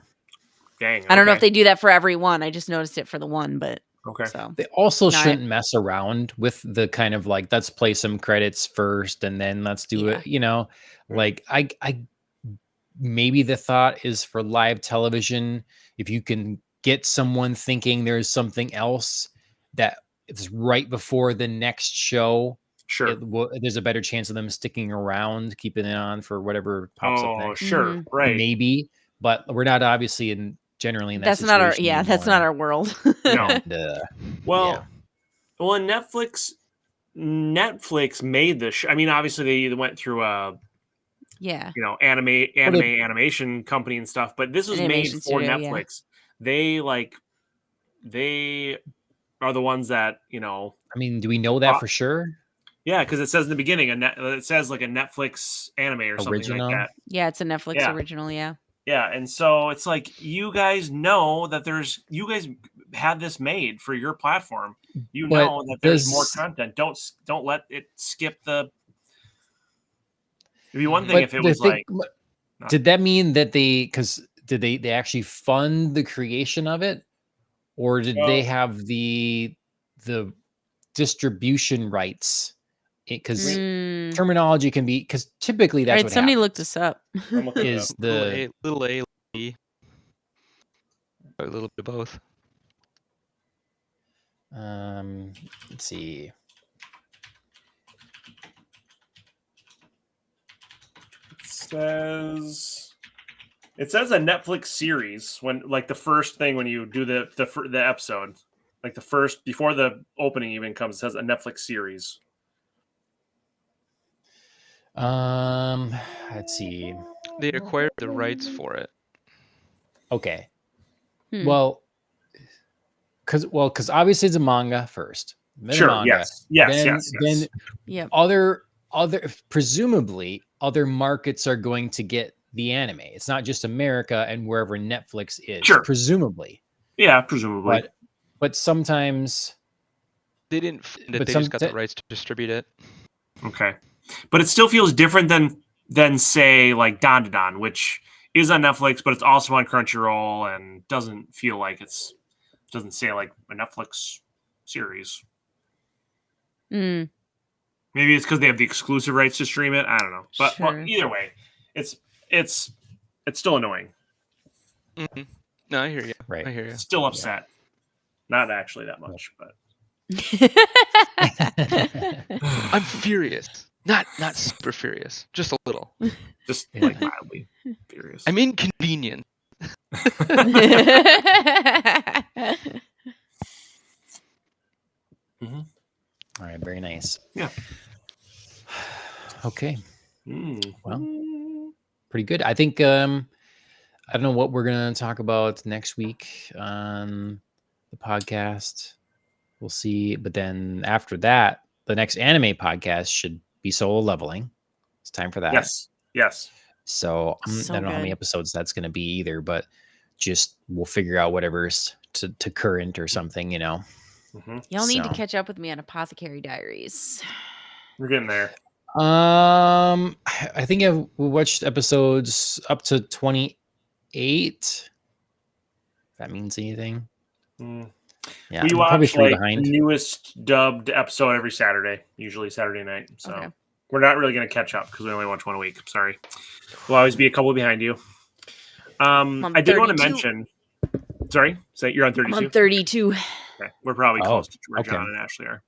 C: dang.
B: I don't know if they do that for every one. I just noticed it for the one, but so
A: they also shouldn't mess around with the kind of like, let's play some credits first and then let's do it. Like I maybe the thought is for live television, if you can get someone thinking there's something else that it's right before the next show, there's a better chance of them sticking around, keeping it on for whatever pops up next.
C: Right.
A: Maybe, but we're not obviously in generally in that
B: That's not our
A: situation
B: that's not our world.
C: No.
A: And,
C: Well, in Netflix made this. I mean, obviously they went through a
B: yeah.
C: animation company and stuff, but this was made
B: Animation
C: for
B: studio, yeah.
C: Netflix. They are the ones that
A: I mean, do we know that for sure?
C: Yeah, because it says in the beginning it says like a Netflix anime or something
A: Original?
C: like that.
B: Yeah, it's a Netflix
C: Yeah.
B: original, yeah.
C: Yeah, and so it's like you guys know that you guys had this made for your platform. You
A: But
C: know that there's more
A: does-
C: content. Don't let it skip the. It'd be one thing
A: But
C: if it
A: the
C: was
A: thing-
C: like.
A: did that mean that did they actually fund the creation of it, or did they
C: Well-
A: have the distribution rights? Because terminology can be, because typically that's what
B: somebody
A: happens.
B: looked this up.
C: I'm looking it
A: Is
C: up.
A: the
D: little A, little B, or a little bit of both.
A: let's see.
C: It says a Netflix series when like the first thing when you do the episode, like the first before the opening even comes, it says a Netflix series.
A: Let's see.
D: They acquired the rights for it.
A: Okay.
B: Hmm.
A: Well, because obviously it's a manga first. Then
C: Sure.
A: a manga.
C: Yes.
A: Then
B: Yep.
A: other presumably other markets are going to get the anime. It's not just America and wherever Netflix is.
C: Sure.
A: Presumably.
C: Yeah, presumably.
A: But sometimes
D: They didn't fund it.
A: But
D: They just got the rights to distribute it.
C: Okay, but it still feels different than say like Don to Don, which is on Netflix, but it's also on Crunchyroll and doesn't feel like doesn't say like a Netflix series.
B: Mm.
C: Maybe it's because they have the exclusive rights to stream it. I don't know, but
B: Sure.
C: either way, it's still annoying.
D: Mm-hmm. No, I hear you.
A: Right.
D: I hear you.
C: Still upset. Not actually that much, but
D: I'm furious. Not super furious. Just a little.
C: just like mildly furious.
D: I'm inconvenient.
C: Mm-hmm.
A: All right, very nice.
C: Yeah.
A: Okay.
C: Mm.
A: Well, pretty good. I think I don't know what we're gonna talk about next week on the podcast. We'll see. But then after that, the next anime podcast should be Solo Leveling. It's time for that.
C: Yes.
A: So,
B: So
A: I don't know how many
B: good.
A: episodes that's going to be either, but just we'll figure out whatever's to current or something, you know.
C: Mm-hmm.
B: Y'all need to
A: So.
B: catch up with me on Apothecary Diaries.
C: We're getting there.
A: I think we watched episodes up to 28. If that means anything.
C: Mm.
A: Yeah,
C: We
A: I'm probably
C: watch
A: 3
C: like
A: behind.
C: the newest dubbed episode every Saturday, usually Saturday night. So
B: Okay.
C: we're not really going to catch up because we only watch one a week. Sorry, we'll always be a couple behind you. I did want to
B: 32.
C: mention. Sorry, say you're on 32.
B: I'm on 32.
C: Okay. We're probably close to where
A: okay.
C: John and Ashley are.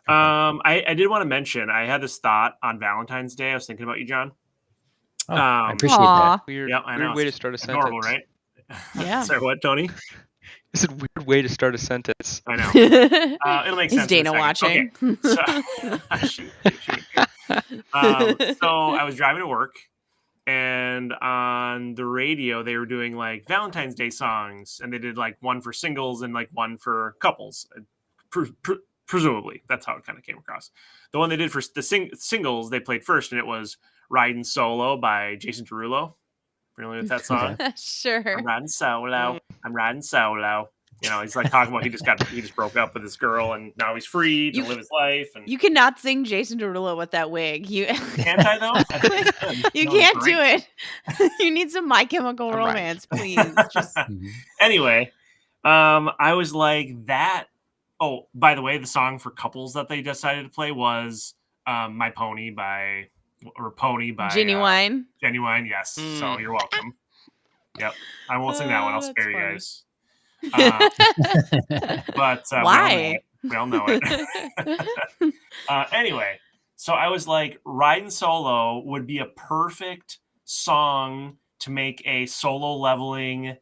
C: I did want to mention. I had this thought on Valentine's Day. I was thinking about you, John.
A: Oh, I appreciate
B: Aw.
A: that.
D: Weird,
C: Yeah, I know.
D: weird way to start a sentence.
C: Adorable, right?
B: Yeah.
C: Sorry, what, Tony?
D: It's a weird way to start a sentence.
C: I know. It'll make sense.
B: Is Dana watching?
C: Okay. Shoot. So I was driving to work, and on the radio they were doing like Valentine's Day songs, and they did like one for singles and like one for couples. Presumably, that's how it kind of came across. The one they did for the singles they played first, and it was "Riding Solo" by Jason Derulo. Familiar with that song?
B: Sure.
C: I'm riding solo. I'm riding solo. You know, he's like talking about he just broke up with his girl and now he's free to live his life. And
B: You cannot sing Jason Derulo with that wig. You
C: can't I though? I think I could.
B: You
C: No,
B: can't
C: great.
B: do it. You need some My Chemical
D: I'm right.
B: Romance, please. Just
C: Anyway, I was like that. Oh, by the way, the song for couples that they decided to play was "My Pony" by
B: Genuine.
C: Genuine. Yes. So
D: Mm.
C: you're welcome. Yep. I won't sing that one. I'll
B: That's
C: spare you
B: funny.
C: guys. But
B: Why?
C: we all know it. Anyway, so I was like, "Riding Solo" would be a perfect song to make a Solo Leveling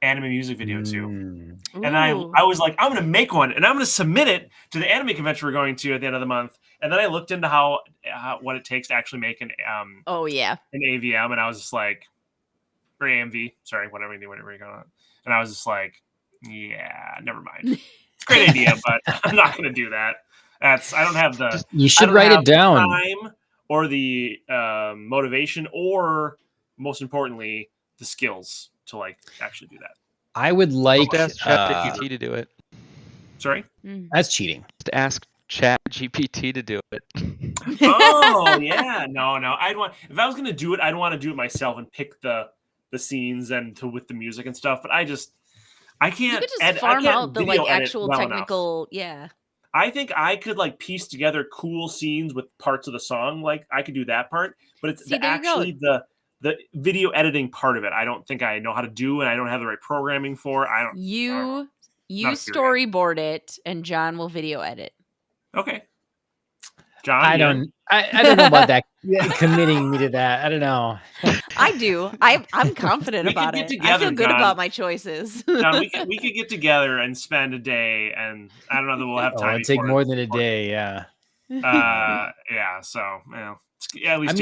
C: anime music video too.
A: Mm.
C: And then I was like, I'm going to make one and I'm going to submit it to the anime convention we're going to at the end of the month. And then I looked into what it takes to actually make an AVM, and I was just like, or AMV, sorry, whatever you call it. And I was just like, yeah, never mind. It's a great idea, but I'm not going to do that. I don't have the.
A: You should write it down.
C: Time or the motivation, or most importantly, the skills to like actually do that.
A: I would like
D: to ask ChatGPT to do it.
C: Sorry,
A: that's cheating.
D: To ask ChatGPT to do it.
C: Oh yeah, no. If I was going to do it, I'd want to do it myself and pick the scenes and with the music and stuff. But I can't.
B: You could just farm out the like actual technical. Yeah.
C: I think I could like piece together cool scenes with parts of the song. Like I could do that part, but it's actually the video editing part of it. I don't think I know how to do, and I don't have the right programming for.
B: You storyboard it, and John will video edit.
C: Okay. John,
A: I don't know about that. Committing me to that, I don't know.
B: I do. I'm confident about it. I feel good about my choices.
C: John, we could get together and spend a day, and I don't know that we'll have time.
A: It'd take more than a day, yeah.
C: Yeah. So, at least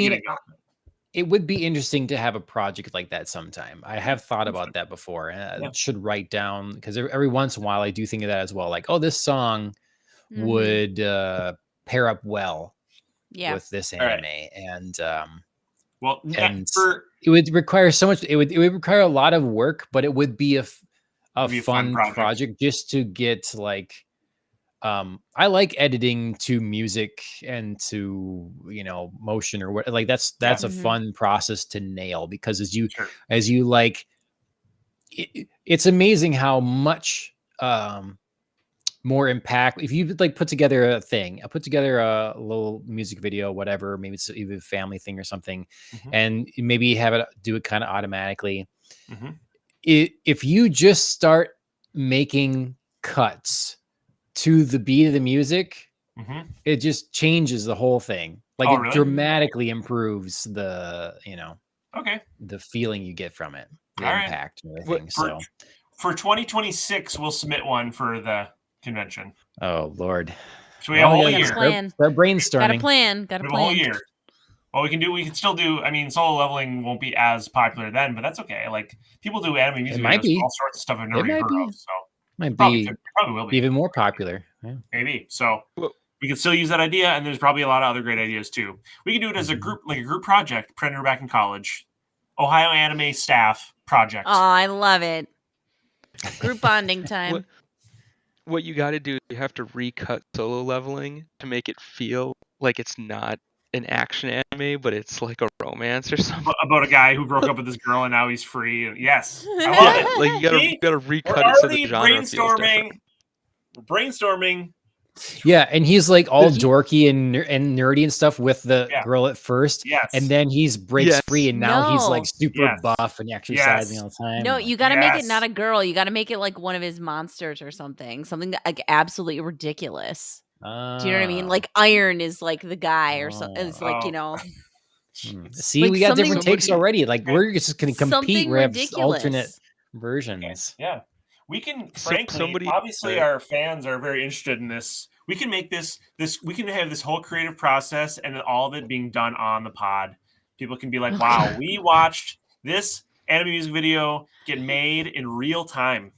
A: it would be interesting to have a project like that sometime. I have thought about that before. I should write down, because every once in a while I do think of that as well. Like, oh, this song would pair up well with this anime, and it would require so much. It would require a lot of work, but it would be a fun project just to get like. I like editing to music and to motion or what. Like that's a fun process to nail, because as you like, it's amazing how much more impact if you like put together a little music video, whatever, maybe it's even a family thing or something, and maybe have it do it kind of automatically. If you just start making cuts to the beat of the music, it just changes the whole thing. Like it dramatically improves the the feeling you get from it, the impact and everything. So
C: for 2026, we'll submit one for the convention.
A: Oh Lord!
C: So we have a whole year.
A: Start brainstorming.
B: Got a plan.
C: A whole year. Well, we can still do. I mean, solo leveling won't be as popular then, but that's okay. Like people do anime music videos, all sorts of stuff I've never heard of. So
A: might
C: probably will be
A: even more popular. Yeah.
C: Maybe. So we can still use that idea, and there's probably a lot of other great ideas too. We can do it as a group, like a group project. Predator back in college, Ohio Anime staff project.
B: Oh, I love it. Group bonding time.
D: What you got to do, you have to recut solo leveling to make it feel like it's not an action anime, but it's like a romance or something.
C: About a guy who broke up with this girl and now he's free. Yes, I love it.
D: Like you gotta recut it so the genre feels different.
C: Brainstorming.
A: Yeah, and he's like all dorky and nerdy and stuff with the girl at first.
C: Yes.
A: And then he's breaks free, and now he's like super buff and exercising all the time.
B: No, you got to make it not a girl. You got to make it like one of his monsters or something. Something that, like absolutely ridiculous. Do you know what I mean? Like Iron is like the guy or something. It's like,
A: See, like we got different takes already. Like we're just going to compete with alternate versions.
C: Yeah. We can, frankly, obviously our fans are very interested in this. We can make this, we can have this whole creative process and then all of it being done on the pod. People can be like, wow, we watched this anime music video get made in real time.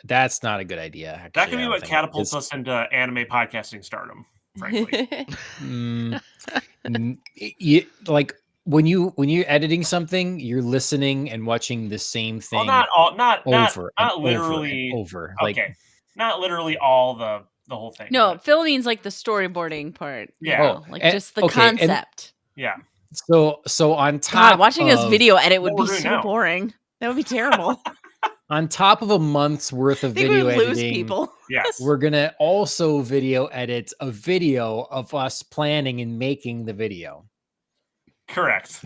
A: That's not a good idea. Actually,
C: that could be what catapults us into anime podcasting stardom, frankly.
A: Like when you're editing something, you're listening and watching the same thing.
C: Not literally
A: over.
C: Okay. Like, not literally all the whole thing.
B: No, Phil means like the storyboarding part.
C: Yeah.
B: Just the concept.
C: Yeah.
A: So on top,
B: watching us video edit would be so boring. That would be terrible.
A: On top of a month's worth of video editing,
B: lose people.
C: Yes.
A: We're gonna also video edit a video of us planning and making the video.
C: Correct.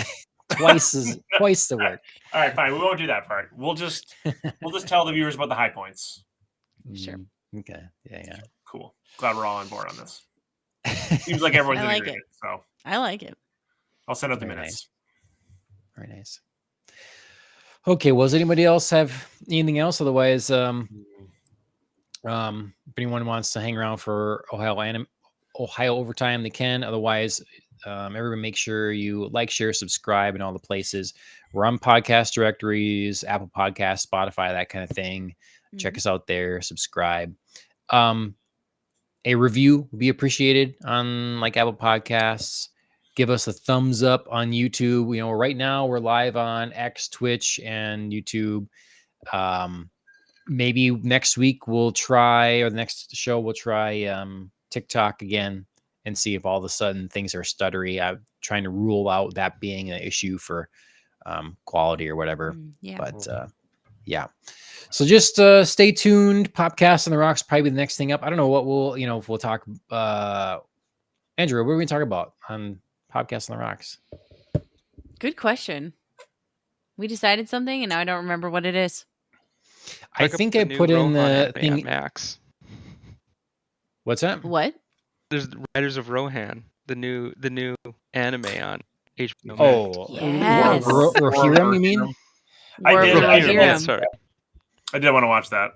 A: twice the work.
C: All right, fine. We won't do that part. We'll just tell the viewers about the high points.
B: Sure.
A: Okay. Yeah.
C: Cool. Glad we're all on board on this. Seems like everyone's in agreement. So
B: I like it.
C: I'll send out the minutes.
A: Very nice. Okay, well, does anybody else have anything else? Otherwise, if anyone wants to hang around for Ohio overtime, they can. Otherwise, everyone make sure you like, share, subscribe, and all the places. We're on podcast directories, Apple Podcasts, Spotify, that kind of thing. Check us out there. Subscribe. A review would be appreciated on like Apple Podcasts. Give us a thumbs up on YouTube. Right now we're live on X, Twitch, and YouTube. Maybe next week we'll try, or the next show we'll try TikTok again and see if all of a sudden things are stuttery. I'm trying to rule out that being an issue for quality or whatever.
B: Yeah.
A: But yeah. So just stay tuned. Popcast on the Rocks probably the next thing up. I don't know what if we'll talk. Andrew, what are we going to talk about on Popcast on the Rocks?
B: Good question. We decided something, and now I don't remember what it is.
A: I think I put in the thing.
D: Max.
A: What's that?
B: What?
D: There's the Riders of Rohan, the new anime on HBO Max.
A: Oh,
B: yes.
A: Rohirrim, you mean?
C: I did.
D: Yeah, sorry.
C: I did want to watch that.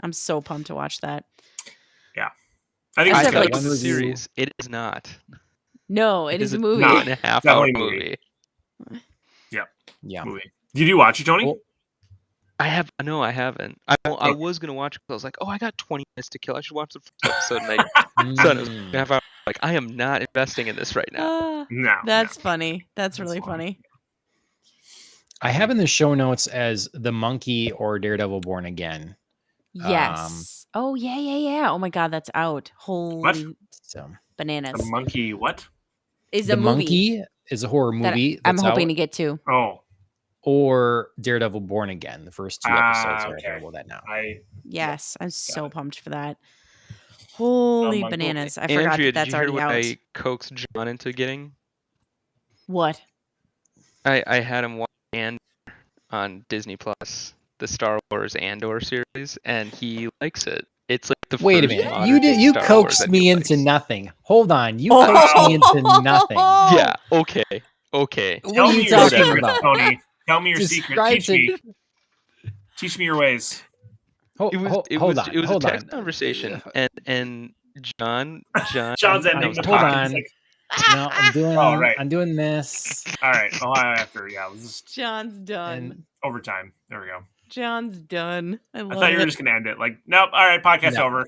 B: I'm so pumped to watch that.
C: Yeah, I think
B: I
C: it's
B: said,
C: got
B: like,
C: a good
D: series. It is not.
B: No, it is a movie.
D: 9.5-hour movie.
A: Yeah.
C: Movie. Did you watch it, Tony?
A: Well,
D: I haven't. I was gonna watch it because I was like, oh, I got 20 minutes to kill. I should watch the first episode. And it was half hour. Like, I am not investing in this right now.
C: No.
B: That's funny. That's really funny.
A: I have in the show notes as The Monkey or Daredevil Born Again.
B: Yes. Oh, yeah. Oh my God, that's out. Holy bananas.
C: The Monkey what?
B: Is
A: The
B: a movie
A: Monkey is a horror movie.
B: I'm hoping to get to.
C: Oh.
A: Or Daredevil Born Again. The first 2 episodes are available that now.
B: Yes, I'm so pumped for that. Holy bananas. I forgot
D: Andrea,
B: that's
D: did you hear
B: already
D: what
B: out.
D: I coaxed John into getting?
B: What?
D: I had him watch Andor on Disney Plus, the Star Wars Andor series, and he likes it. It's like the
A: Wait a
D: first
A: minute.
D: modern-day
A: You
D: Star Wars
A: coaxed
D: that
A: me
D: he
A: into
D: likes.
A: nothing. Hold on. You coaxed me into nothing.
D: Yeah. Okay.
A: What are you talking about?
C: Tony? Tell me your
A: Describe
C: secret. Teach me your ways.
D: It was a text conversation, and John's ending.
A: Hold on. No, I'm doing.
C: Oh, right.
A: I'm doing this.
C: All right. Ohio after. Yeah.
B: John's done.
C: Overtime. There we go.
B: John's done. I
C: thought you were just gonna end it. Like, nope. All right. Podcast over.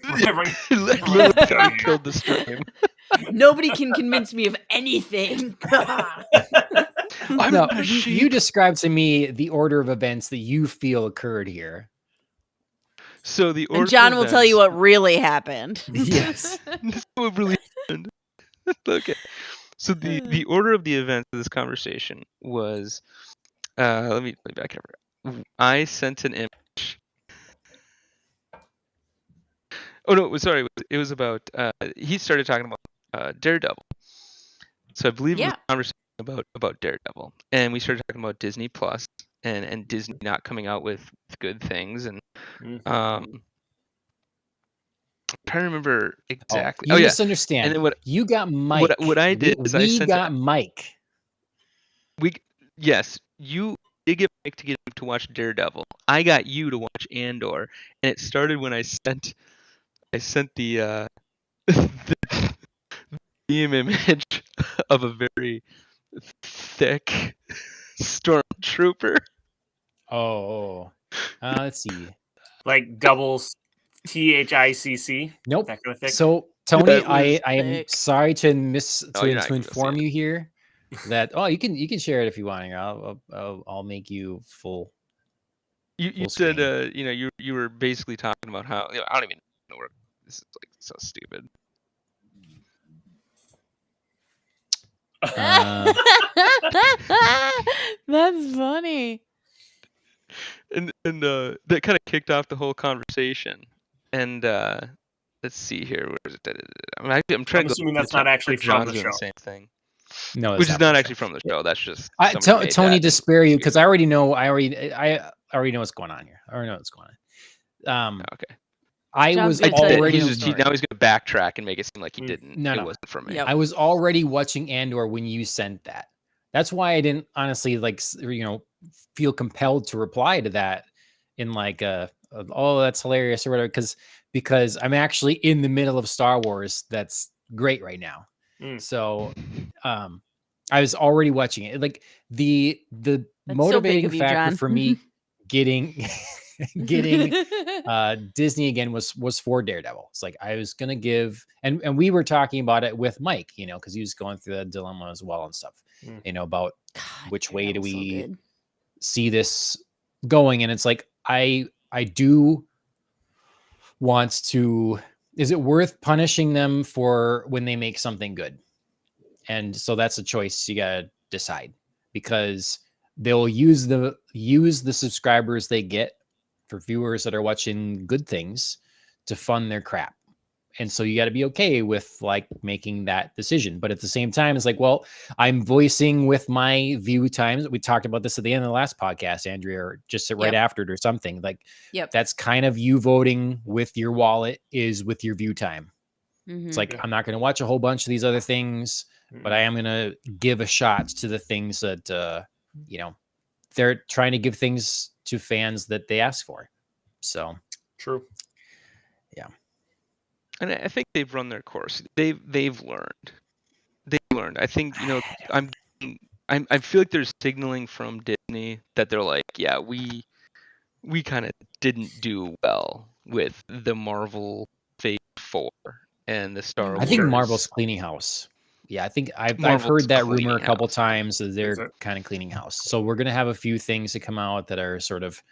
D: Literally killed the stream.
B: Nobody can convince me of anything.
A: No, you described to me the order of events that you feel occurred here.
D: So the order.
B: And John will tell you what really happened.
A: Yes.
D: What really happened. Okay. So the order of the events of this conversation was, let me back it up. I sent an image. Oh no, sorry. It was about. He started talking about Daredevil. So I believe it was a conversation about Daredevil, and we started talking about Disney Plus and Disney not coming out with good things, and I'm trying to remember exactly.
A: You misunderstand.
D: And then what
A: you got Mike?
D: What I did is I sent
A: Mike.
D: Yes, you did get Mike to get him to watch Daredevil. I got you to watch Andor, and it started when I sent the the meme image of a very thick stormtrooper.
A: Oh, let's see.
C: Like doubles THICC.
A: Nope.
C: That kind of thick.
A: So Tony, I am sorry to inform you here that you can share it if you want. I'll make you full.
D: You said you were basically talking about how I don't even know where this is, like, so stupid.
B: That's funny.
D: And that kind of kicked off the whole conversation. And let's see here. Where is it? I'm trying to.
C: Assuming that's not actually from the show.
D: The same thing.
A: No,
D: which is not actually from the show. That's just
A: Tony to spare you, because I already know. I already know what's going on here. I already know what's going on.
D: Okay.
A: I was already.
D: Now he's going to backtrack and make it seem like he didn't.
A: No,
D: it wasn't from me.
A: I was already watching Andor when you sent that. That's why I didn't honestly feel compelled to reply to that in oh, that's hilarious or whatever, because I'm actually in the middle of Star Wars. That's great right now. So I was already watching it. Like the
B: That's
A: motivating
B: so big of you,
A: factor
B: John.
A: for me getting Disney again was for Daredevil. It's like I was gonna give, and we were talking about it with Mike, because he was going through that dilemma as well and stuff, about
B: God,
A: which way do we
B: so
A: see this going. And it's like I do want to, is it worth punishing them for when they make something good? And so that's a choice you gotta decide, because they'll use the subscribers they get for viewers that are watching good things to fund their crap. And so you got to be okay with like making that decision. But at the same time, it's like, well, I'm voicing with my view times. We talked about this at the end of the last podcast, Andrea, or just right after it or something. Like, that's kind of you voting with your wallet, is with your view time. It's like, I'm not going to watch a whole bunch of these other things, but I am going to give a shot to the things that, they're trying to give things to fans that they ask for. So
C: true.
A: Yeah.
D: And I think they've run their course. They've learned. I think, I feel like there's signaling from Disney that they're like, yeah, we kind of didn't do well with the Marvel Phase 4 and the Star Wars.
A: I think Marvel's cleaning house. Yeah, I think I've heard that rumor a couple times that they're kind of cleaning house. So we're gonna have a few things that come out that are sort of,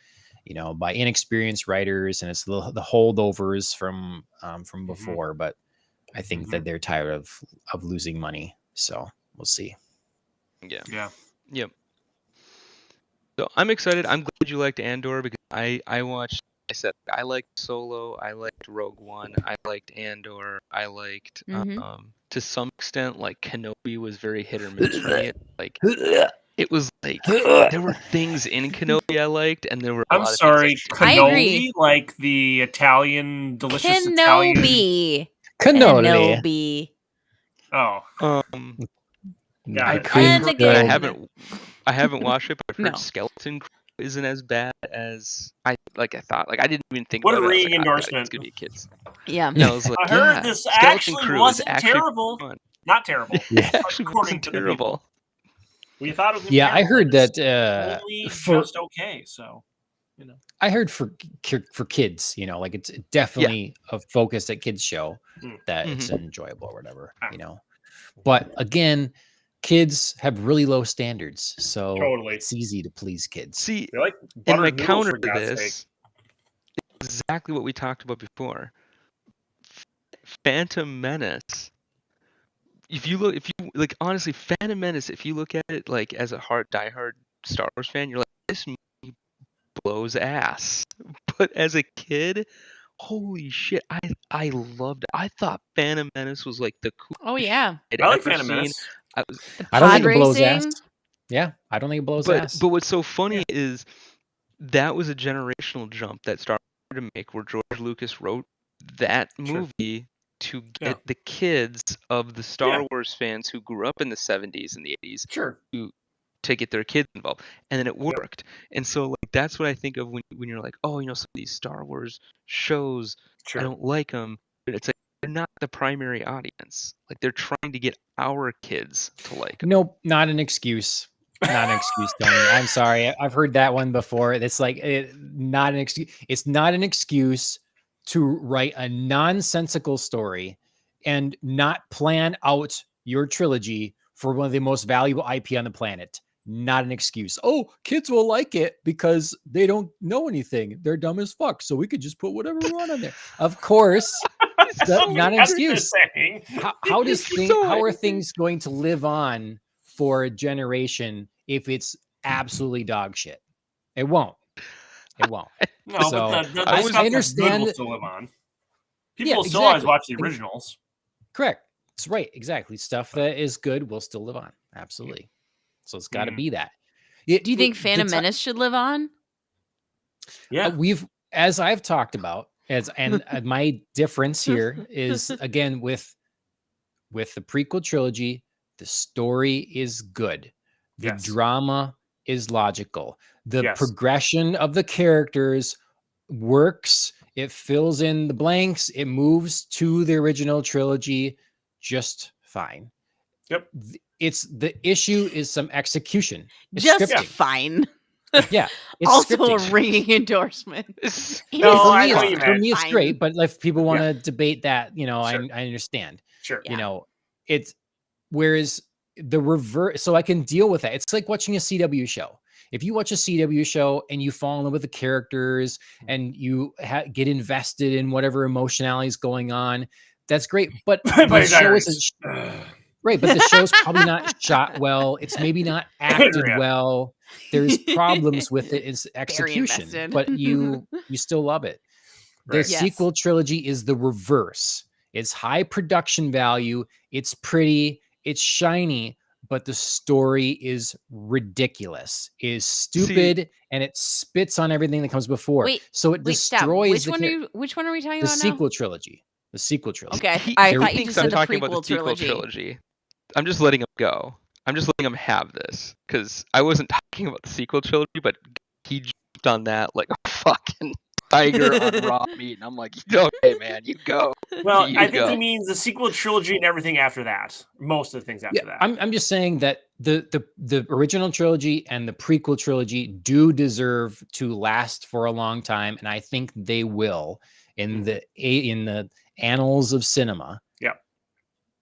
A: by inexperienced writers, and it's the holdovers from before. But I think that they're tired of losing money. So we'll see.
C: Yeah.
D: Yep. So I'm excited. I'm glad you liked Andor, because I watched. I said I liked Solo. I liked Rogue One. I liked Andor. I liked to some extent, like Kenobi was very hit or miss for me. Like it was like there were things in Kenobi I liked, and there were.
C: I'm sorry, cannoli, like the Italian delicious Italian
A: cannoli.
C: Oh,
D: I haven't watched it, but I've heard Skeleton Crew isn't as bad as I thought. Like I didn't even think
C: what
D: about
C: a
D: it.
C: ringing endorsement.
D: It's gonna be kids.
B: Yeah.
D: And I was like,
C: I heard this
D: Skeleton
C: actually
D: Crew
C: wasn't
D: actually
C: terrible.
D: fun.
C: Not terrible.
D: Yeah, actually wasn't terrible.
C: We thought it was
A: I heard that
C: only just okay. So,
A: I heard for kids, like it's definitely a focus at kids show that it's enjoyable or whatever, But again, kids have really low standards, so it's easy to please kids.
D: See,
C: like
D: and my counter to this is exactly what we talked about before. Phantom Menace. If you honestly, Phantom Menace, if you look at it like as a diehard Star Wars fan, you're like, this movie blows ass. But as a kid, holy shit, I loved it. I thought Phantom Menace was like the coolest.
B: Oh yeah,
C: I like Phantom Menace.
A: I don't think it blows ass. Yeah, I don't think it blows ass.
D: But what's so funny is that was a generational jump that Star Wars to make, where George Lucas wrote that movie to get the kids of the Star Wars fans who grew up in the 70s and the 80s to get their kids involved, and then it worked. And so like that's what I think of when you're like, oh, some of these Star Wars shows, I don't like them, but it's like they're not the primary audience. Like they're trying to get our kids to like them.
A: Nope, not an excuse. Not an excuse, Tony. I'm sorry. I've heard that one before. It's like not an excuse. It's not an excuse to write a nonsensical story and not plan out your trilogy for one of the most valuable IP on the planet. Not an excuse. Oh, kids will like it because they don't know anything. They're dumb as fuck. So we could just put whatever we want on there. Of course, not an excuse. How are things going to live on for a generation if it's absolutely dog shit? It won't. It won't.
C: No,
A: so,
C: but I understand will still live on. People will still always watch the originals.
A: Correct. That's right. Exactly. Stuff that is good will still live on. Absolutely. So it's got to be that.
B: Do you think Phantom Menace should live on?
C: Yeah.
A: As I've talked about, and my difference here is again with the prequel trilogy, the story is good. The
C: Yes.
A: drama is logical. The
C: Yes.
A: progression of the characters works. It fills in the blanks. It moves to the original trilogy just fine.
C: Yep.
A: It's the issue is some execution. It's
B: Just
A: scripting.
B: fine.
A: Yeah. It's
B: Also
A: scripting.
B: a ringing endorsement.
D: It's-
B: It
C: No,
B: is
C: I know
B: just
C: what you
A: For
C: meant.
A: me, it's
B: fine.
A: great. But if people want
C: Yeah.
A: to debate that, you know,
C: Sure.
A: I understand.
C: Sure.
B: Yeah.
A: You know, it's whereas the reverse. So I can deal with that. It's like watching a CW show. If you watch a CW show and you fall in love with the characters and you get invested in whatever emotionality is going on, that's great. But the
C: Vampire
A: show
C: Diaries.
A: isn't right. But the show's probably not shot well. It's maybe not acted
C: Andrea.
A: well. There's problems with it. It's
B: Very
A: execution,
B: invested.
A: but you still love it. The
C: Right.
B: Yes.
A: sequel trilogy is the reverse. It's high production value. It's pretty. It's shiny, but the story is ridiculous. Is stupid, and it spits on everything that comes before.
B: Wait,
A: So it
B: Wait, stop.
A: destroys
B: Which
A: the
B: one
A: char-
B: are you? Which one are we talking
A: the
B: about
A: sequel trilogy. The sequel trilogy.
B: Okay,
D: He
B: I
A: There-
B: thought you
D: thinks
B: just
D: I'm
B: said the
D: talking about
B: prequel
D: the sequel
B: trilogy.
D: trilogy. I'm just letting him go. I'm just letting him have this because I wasn't talking about the sequel trilogy, but he jumped on that like a fucking tiger on raw meat, and I'm like, okay, man, you go.
C: Well,
D: You
C: I think
D: go.
C: he means the sequel trilogy and everything after that. Most of the things after that.
A: I'm just saying that the original trilogy and the prequel trilogy do deserve to last for a long time, and I think they will in the annals of cinema.
C: Yep.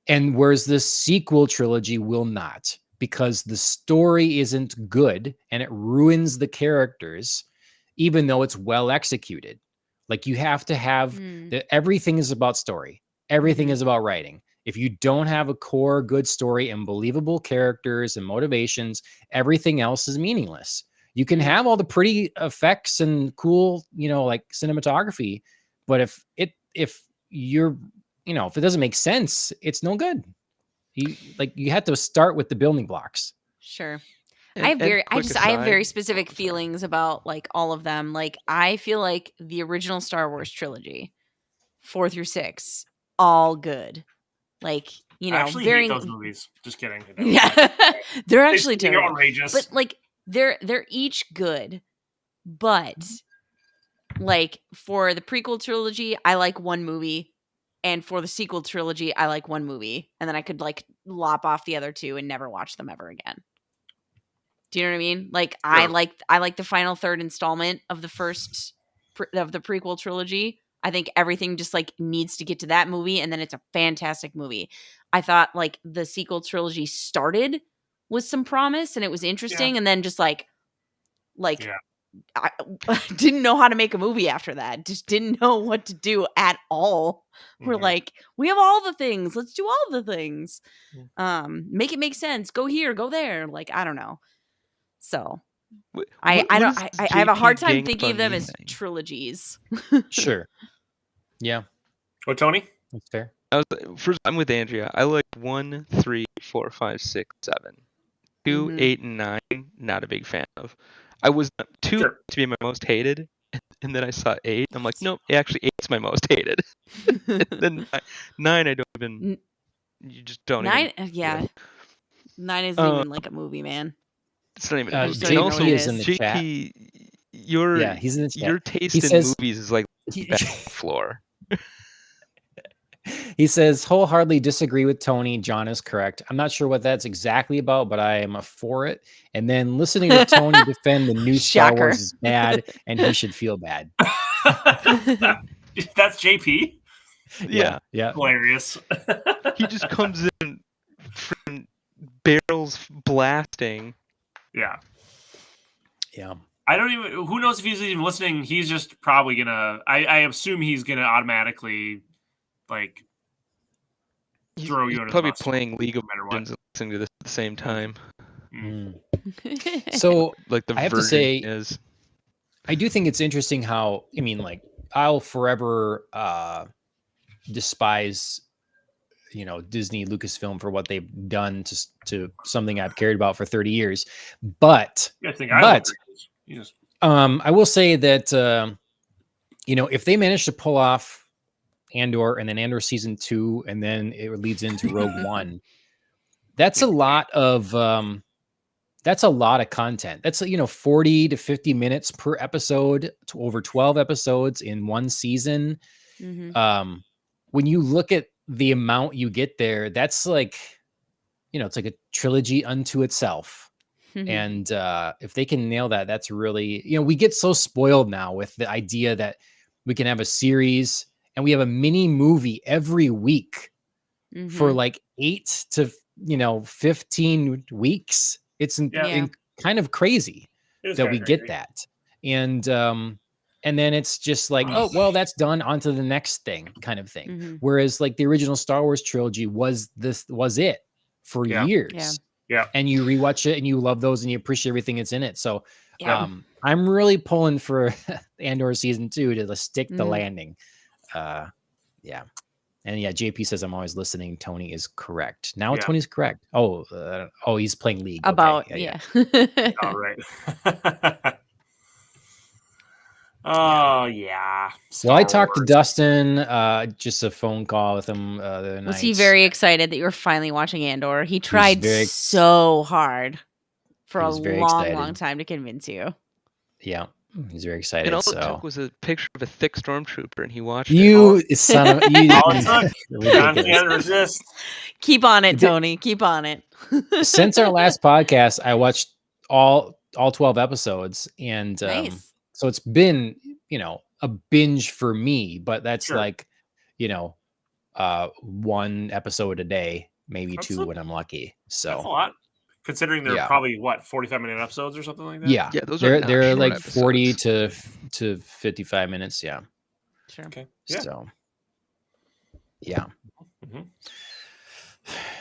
A: And whereas the sequel trilogy will not, because the story isn't good and it ruins the characters, even though it's well executed. Like you have to have everything is about story. Everything is about writing. If you don't have a core good story and believable characters and motivations, everything else is meaningless. You can have all the pretty effects and cool, you know, like cinematography, but if you're, you know, if it doesn't make sense, it's no good. You have to start with the building blocks.
B: Sure.
D: And-
B: I have
D: and quick
B: I have very
D: aside-
B: specific
D: sorry.
B: feelings about like all of them. Like I feel like the original Star Wars trilogy, 4 through 6, all good. Like, you know,
C: I actually
B: very
C: hate those movies. Just kidding.
B: Yeah. They're actually
C: They're
B: terrible.
C: outrageous.
B: But like they're each good. But like for the prequel trilogy, I like one movie. And for the sequel trilogy, I like one movie. And then I could like lop off the other two and never watch them ever again. Do you know what I mean? Like I
C: Sure.
B: like the final third installment of the first of the prequel trilogy. I think everything just like needs to get to that movie, and then it's a fantastic movie. I thought like the sequel trilogy started with some promise, and it was interesting, and then just like
C: Yeah.
B: I didn't know how to make a movie after that. Just didn't know what to do at all. We're
C: Mhm.
B: like, we have all the things. Let's do all the things.
D: Mm.
B: Make it make sense. Go here, go there. Like I don't know. So
D: What
B: I
D: is
B: have a hard
D: JP
B: time
D: gang up
B: thinking
D: on
B: of them
D: me
B: as
D: thing?
B: trilogies.
A: Sure. Yeah,
C: What, Tony?
A: that's fair.
D: First, I'm with Andrea. I like 1, 3, 4, 5, 6, 7. 2,
B: Mhm.
D: 8, and 9. Not a big fan of. I was 2
C: Sure.
D: to be my most hated, and then I saw 8. I'm like, nope, actually 8's my most hated. Then 9, I don't even. You just don't
B: 9,
D: even.
B: yeah. 9 isn't even like a movie, man.
D: It's not even.
B: I
D: A
B: just
D: movie.
B: don't
D: And
B: even know
D: also,
B: what it
A: is in
B: is.
A: the chat.
D: JP, your
A: Yeah, he's in the chat.
D: your taste
A: He
D: in
A: says-
D: movies is like the bathroom floor.
A: He says, wholeheartedly disagree with Tony. John is correct. I'm not sure what that's exactly about, but I am for it. And then listening to Tony defend the new Star
B: Shocker.
A: Wars is bad, and he should feel bad.
C: That's JP.
D: Yeah.
A: Yeah.
C: Hilarious.
D: He just comes in, freaking barrels blasting.
C: Yeah.
A: Yeah.
C: I don't even. Who knows if he's even listening? He's just probably gonna. I assume he's gonna automatically, like,
D: He's,
C: throw you
D: he's
C: under the
D: probably
C: bus,
D: playing League of
C: no matter what.
D: Legends and listening to this at the same time.
A: Mm. So
D: Like the
A: I have to
D: version
A: say,
D: is.
A: I do think it's interesting how, I mean, like, I'll forever despise, you know, Disney Lucasfilm for what they've done to something I've cared about for 30 years. But
C: You guys think
A: But-
C: you just,
A: I will say that, you know, if they manage to pull off Andor and then Andor season 2, and then it leads into Rogue One, that's a lot of, that's a lot of content. That's 40 to 50 minutes per episode to over 12 episodes in one season.
B: Mm-hmm.
A: When you look at the amount you get there, that's like, it's like a trilogy unto itself. And if they can nail that, that's really, we get so spoiled now with the idea that we can have a series and we have a mini movie every week for like 8 to 15 weeks. It's kind of crazy that we get that. And then it's just like, oh, well, that's done, on to the next thing kind of thing. Whereas like the original Star Wars trilogy was it for years.
C: Yeah.
A: And you rewatch it and you love those and you appreciate everything that's in it. So I'm really pulling for Andor season 2 to stick the landing. Yeah. And yeah, JP says I'm always listening. Tony is correct. Now Tony's correct. Oh, he's playing League.
B: About
A: okay.
C: All right. Oh yeah.
A: Well, I talked to Dustin, just a phone call with him the other night.
B: Was he very excited that you were finally watching Andor? He tried so hard for a long time to convince you.
A: Yeah, he's very excited.
D: And all it took was a picture of a thick stormtrooper, and he watched it.
A: You son of you!
C: All it took. John can't resist.
B: Keep on it, Tony. Keep on it.
A: Since our last podcast, I watched all 12 episodes, and
B: nice.
A: So it's been, a binge for me, but that's like, one episode a day, maybe that's 2 when I'm lucky. So
C: that's a lot, considering they're probably 45-minute episodes or something like that.
A: Yeah,
D: those
A: they're like
D: episodes.
A: 40 to 55 minutes. Yeah.
B: Sure.
C: Okay. Yeah.
A: So yeah.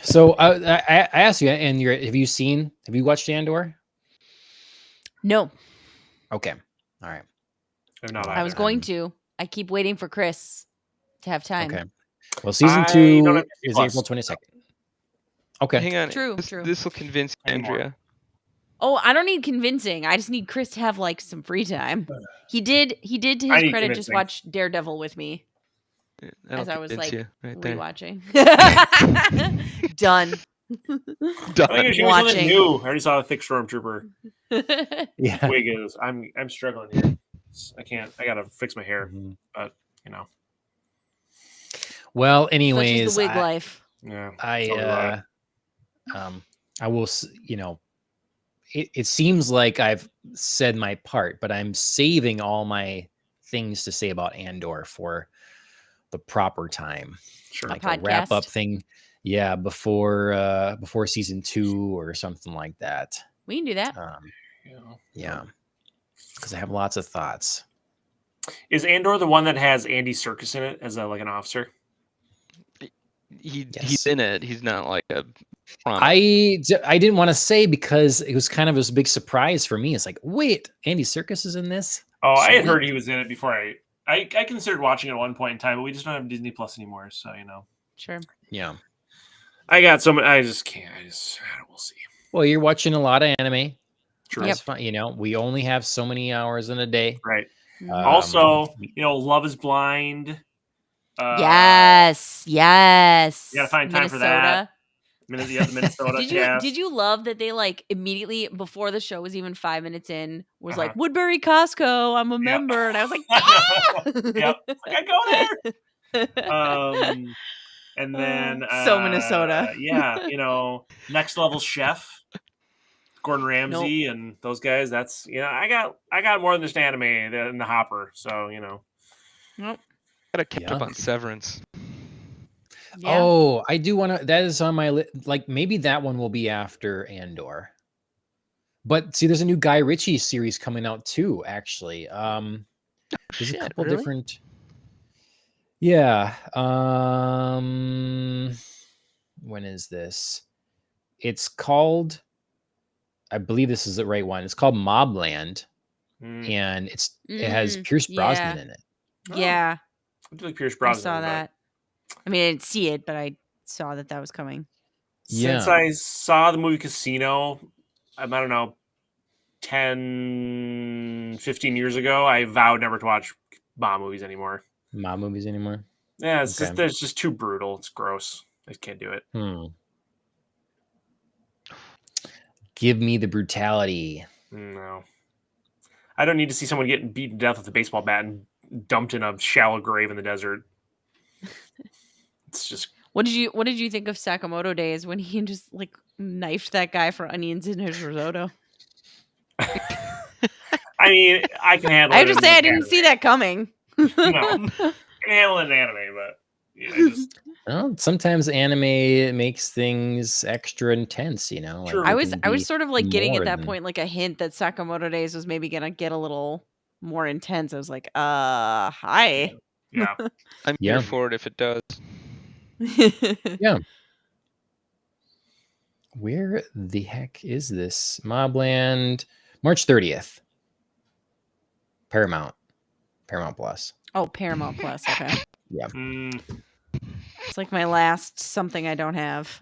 A: So I asked you, and have you watched Andor?
B: No.
A: Okay. All right.
B: I was going to. I keep waiting for Chris to have time.
A: Okay. Well, season 2 is April 22nd. Okay.
D: Hang on.
B: True.
D: This will convince Andrea.
B: Oh, I don't need convincing. I just need Chris to have like some free time. He did to his credit just watch Daredevil with me. As I was like rewatching. Done.
C: Watching. I already saw the thick stormtrooper.
A: Yeah.
C: Wig is. I'm struggling here. I can't. I gotta fix my hair. But
A: Well, anyways,
B: such is the wig life.
C: Yeah.
A: I will. It seems like I've said my part, but I'm saving all my things to say about Andor for the proper time.
C: Sure.
A: Like a wrap up thing. Yeah, before season 2 or something like that.
B: We can do that.
A: Yeah. Because I have lots of thoughts.
C: Is Andor the one that has Andy Serkis in it as an officer?
D: He's in it. He's not like a.
A: I didn't want to say because it was kind of a big surprise for me. It's like, wait, Andy Serkis is in this?
C: Oh, I had heard he was in it before. I considered watching it at one point in time, but we just don't have Disney Plus anymore, so
B: Sure.
A: Yeah.
C: I got some. I just can't. We'll see.
A: Well, you're watching a lot of anime.
C: True.
A: That's fine. We only have so many hours in a day.
C: Right. Also, Love is Blind.
B: Yes.
C: You gotta find time for that. The Minnesota.
B: Did you love that they immediately before the show was even 5 minutes in was like Woodbury Costco, I'm a member, and I was like,
C: yep, I go there. And then
B: so Minnesota.
C: Next Level Chef, Gordon Ramsay, and those guys. That's I got more than just anime in the hopper. So
B: Nope.
D: Gotta catch up on Severance.
B: Yeah.
A: Oh, I do want to. That is on my list. Maybe that one will be after Andor. But see, there's a new Guy Ritchie series coming out too. Actually, there's a couple different. Yeah. When is this? It's called. I believe this is the right one. It's called Mobland, and it has Pierce Brosnan in it.
B: Yeah.
C: I do like Pierce Brosnan.
B: I saw that. I mean, I didn't see it, but I saw that was coming.
C: Since I saw the movie Casino, I don't know, 10, 15 years ago, I vowed never to watch mob movies anymore. Yeah, it's just too brutal. It's gross. I just can't do it.
A: Give me the brutality.
C: No. I don't need to see someone getting beaten to death with a baseball bat and dumped in a shallow grave in the desert. It's just.
B: What did you think of Sakamoto days when he just like knifed that guy for onions in his risotto?
C: I mean, I can handle it.
B: I have to say, I didn't
C: anime.
B: see that coming.
C: No, I can handle it in anime, but
A: Well, sometimes anime makes things extra intense, you know.
C: True.
B: I
A: it
B: was
A: can
B: I was
A: be
B: sort of like getting at
A: more
B: that
A: than-
B: point like a hint that Sakamoto days was maybe gonna get a little more intense. I was like, hi.
C: yeah.
D: I'm
A: Yeah.
D: here for it if it does.
A: Yeah. Where the heck is this? Mobland, March 30th. Paramount Plus.
B: Oh, Paramount Plus. Okay.
A: Yeah.
B: It's like my last something I don't have.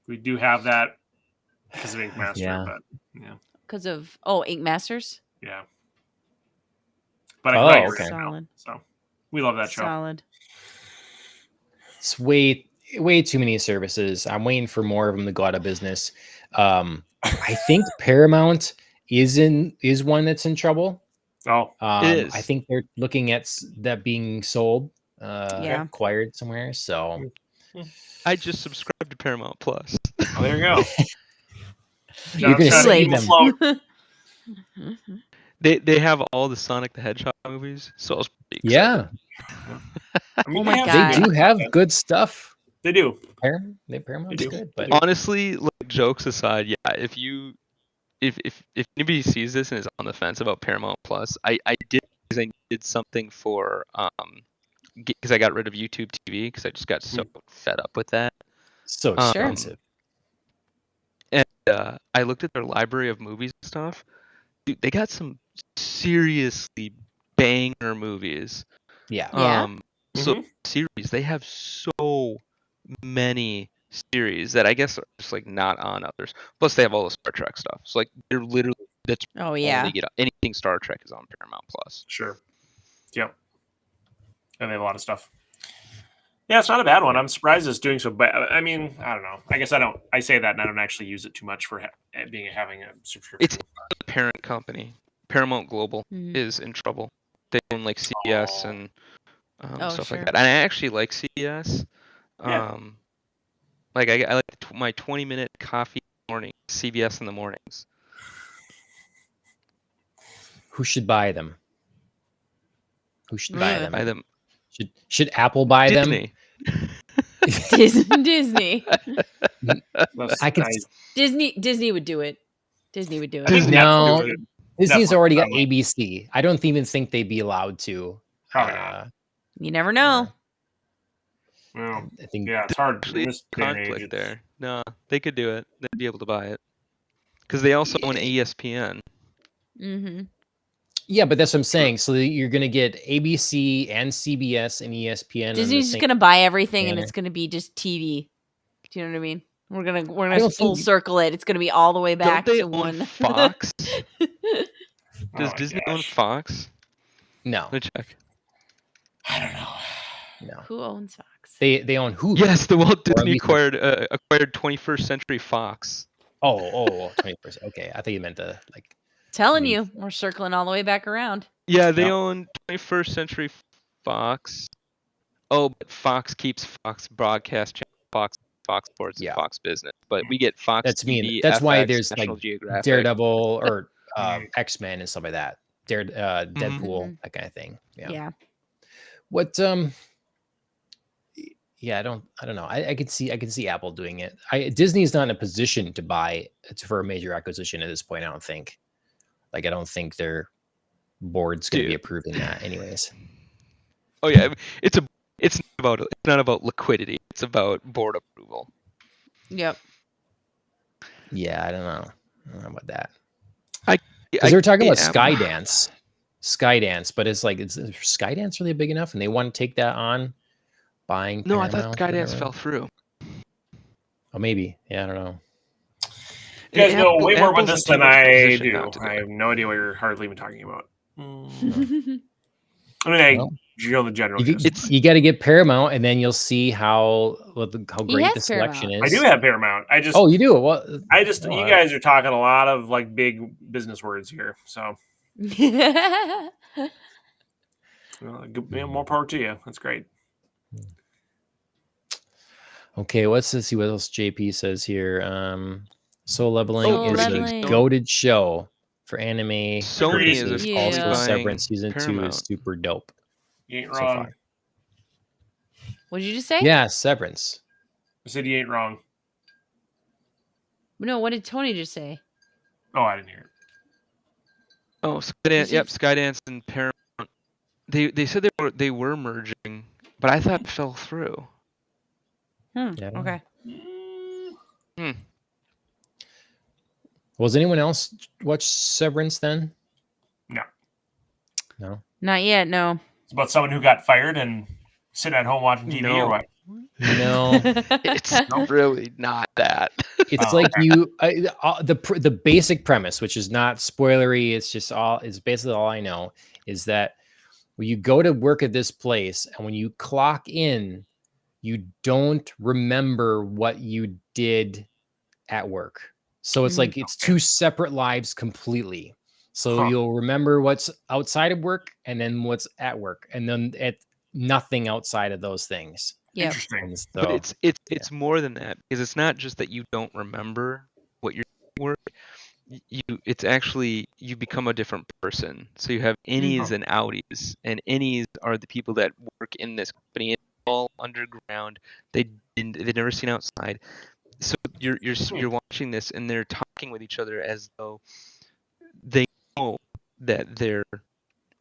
C: We do have that because of Ink Master,
A: Yeah.
C: but yeah.
B: Because of Ink Masters?
C: Yeah. But I
A: Oh,
C: thought you were
A: okay.
C: gonna know,
B: Solid.
C: so we love that show.
B: Solid.
A: It's way too many services. I'm waiting for more of them to go out of business. I think Paramount is one that's in trouble.
C: Oh,
D: It is.
A: I think they're looking at that being sold,
B: Yeah.
A: acquired somewhere. So
D: I just subscribed to Paramount Plus.
C: well, there you go.
A: You're gonna
C: John's
A: see
C: trying to
A: them.
C: float.
D: They have all the Sonic the Hedgehog movies, so I was pretty excited.
A: Yeah,
C: I mean,
B: Oh my
C: have
B: God.
A: they do have good stuff.
C: They do.
A: Paramount's
C: do.
A: good, but
D: Honestly, like, jokes aside, yeah, if anybody sees this and is on the fence about Paramount Plus, I did because I needed something for because I got rid of YouTube TV because I just got so fed up with that.
A: so expensive.
D: And I looked at their library of movies and stuff. Dude, they got some seriously banger movies.
A: Yeah.
B: Yeah.
D: So series, they have so many series that I guess are just like not on others. Plus, they have all the Star Trek stuff. So like they're literally
B: Oh yeah.
D: only anything Star Trek is on Paramount Plus.
C: Sure. Yep. And they have a lot of stuff. Yeah, it's not a bad one. I'm surprised it's doing so bad. I mean, I don't know. I guess I say that and I don't actually use it too much for having a subscription.
D: It's the parent company. Paramount Global is in trouble. They own like CBS and stuff
B: sure.
D: like that. And I actually like CBS.
C: Yeah.
D: Like I like my 20-minute coffee in the morning, CBS in the mornings.
A: Who should buy them? Who should buy them?
D: Buy them.
A: Should Apple buy
D: Disney.
B: Disney.
A: I could.
B: Disney would do it. Disney would do it.
C: Disney
A: No,
C: Netflix-
A: Disney's
C: Netflix
A: already got
C: probably.
A: ABC. I don't even think they'd be allowed to.
C: Probably not.
B: You never know.
C: Well,
A: I think.
C: yeah, it's hard.
D: Actually,
C: In this day and age,
D: conflict there. No, they could do it. They'd be able to buy it because they also own ESPN.
B: Mm-hmm.
A: Yeah, but that's what I'm saying. So you're going to get ABC and CBS and ESPN.
B: Disney's just gonna buy everything, and it's gonna be just TV. Do you know what I mean? We're gonna
A: don't
B: full
A: think-
B: circle it. It's gonna be all the way back
D: Don't they
B: to
D: own
B: one.
D: Fox?
C: Oh
D: Does
C: my
D: Disney
C: gosh.
D: own Fox?
A: No,
D: Let me check.
C: I don't know.
A: no.
B: Who owns Fox?
A: They own Hulu.
D: Yes, the Walt
A: Or at
D: Disney
A: least-
D: acquired 21st Century Fox.
A: Oh, 21st. Okay, I think you meant the like.
B: Telling
A: Mm.
B: you, we're circling all the way back around.
D: Yeah, they
A: Yeah.
D: own 21st Century Fox. Oh, but Fox keeps Fox Broadcast Channel, Fox Sports,
A: Yeah.
D: and Fox Business. But we get Fox
A: That's
D: TV,
A: mean. That's why
D: FX,
A: there's
D: National
A: like
D: Geographic.
A: Daredevil or X-Men and stuff like that. Deadpool,
B: Mhm.
A: that kind of thing. Yeah.
B: Yeah.
A: What? Yeah, I don't know. I could see Apple doing it. Disney's not in a position to buy for a major acquisition at this point. I don't think. Like, I don't think their board's going to be
D: Dude.
A: approving that, anyways.
D: Oh yeah, it's not about liquidity. It's about board approval.
B: Yep.
A: Yeah, I don't know about that.
D: I-
A: Because they were talking about
D: yeah.
A: Skydance, but it's like, is Skydance really big enough? And they want to take that on, buying.
D: No, I
A: Paramount,
D: thought Skydance
A: whatever?
D: fell through.
A: Oh, maybe. Yeah, I don't know.
C: You guys know
D: Apple-
C: way more about
D: Apple's
C: this
D: in too
C: than
D: much
C: I
D: position
C: do.
D: not to do
C: I
D: it.
C: have no idea what you're hardly even talking about. I mean,
A: Well.
C: You know the general gist.
A: You got to get Paramount, and then you'll see how great the
B: has
A: selection
B: Paramount.
A: is.
C: I do have Paramount.
A: Oh, you do? Well,
C: you guys are talking a lot of like big business words here. So more power to you. That's great.
A: Okay, let's see what else JP says here. Soul Leveling
B: Soul
A: is
B: Leveling.
A: a goated show for anime.
D: Sony is
A: purposes.
B: Yeah.
A: Also Severance
D: buying
A: season 2
D: Paramount.
A: is super dope.
C: You ain't
A: so
C: wrong.
A: far.
B: What did you just say?
A: Yeah, Severance.
C: I said you ain't wrong.
B: No, what did Tony just say?
C: Oh, I didn't hear it.
D: Oh, Skydance. Yep, Skydance and Paramount. They said they were merging, but I thought it fell through.
A: Yeah,
B: Okay.
A: Was anyone else watch Severance then? No.
B: Not yet. No.
C: It's about someone who got fired and sitting at home watching TV or what?
A: No.
D: It's really not that.
A: It's like the basic premise, which is not spoilery. It's basically all I know is that when you go to work at this place and when you clock in, you don't remember what you did at work. So it's like it's two separate lives completely. So you'll remember what's outside of work and then what's at work, and then nothing outside of those things.
B: Yep.
C: Interesting.
A: So,
D: but it's more than that, because it's not just that you don't remember what you're doing at work. It's actually you become a different person. So you have innies and outies, and innies are the people that work in this company. It's all underground. They've never seen outside. So you're watching this, and they're talking with each other as though they know that they're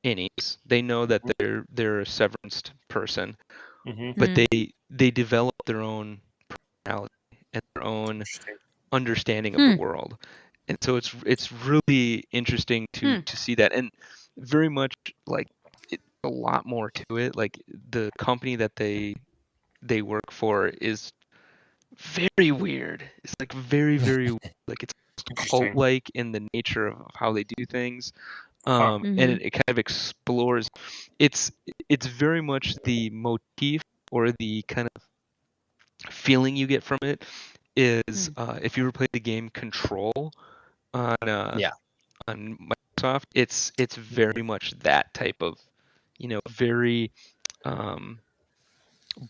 D: innies. They know that they're a severanced person, but they develop their own personality and their own understanding of the world. And so it's really interesting to see that, and very much like a lot more to it. Like the company that they work for is very weird. It's like very like it's cult-like in the nature of how they do things. And it kind of explores. It's very much the motif or the kind of feeling you get from it is if you ever played the game Control on Microsoft, it's very much that type of, very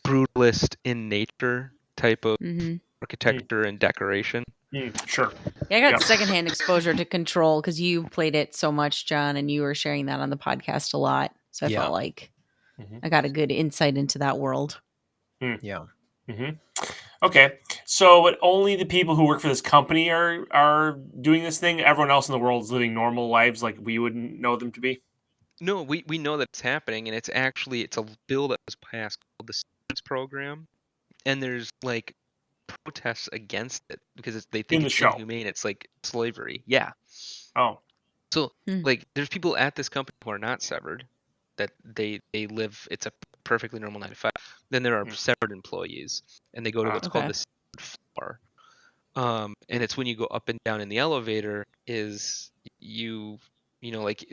D: brutalist in nature type of architecture and decoration.
C: Sure.
B: Yeah, I got secondhand exposure to Control because you played it so much, John, and you were sharing that on the podcast a lot. So I felt like I got a good insight into that world.
A: Yeah.
C: Okay, so only the people who work for this company are doing this thing. Everyone else in the world is living normal lives like we wouldn't know them to be.
D: No, we know that it's happening, and it's a bill that was passed called the Severance Program, and there's like protests against it because they think it's inhumane. It's like slavery. Yeah.
C: Oh.
D: So like, there's people at this company who are not severed, that they live. It's a perfectly normal 9 to 5. Then there are severed employees, and they go to what's called the severed floor. And it's when you go up and down in the elevator is like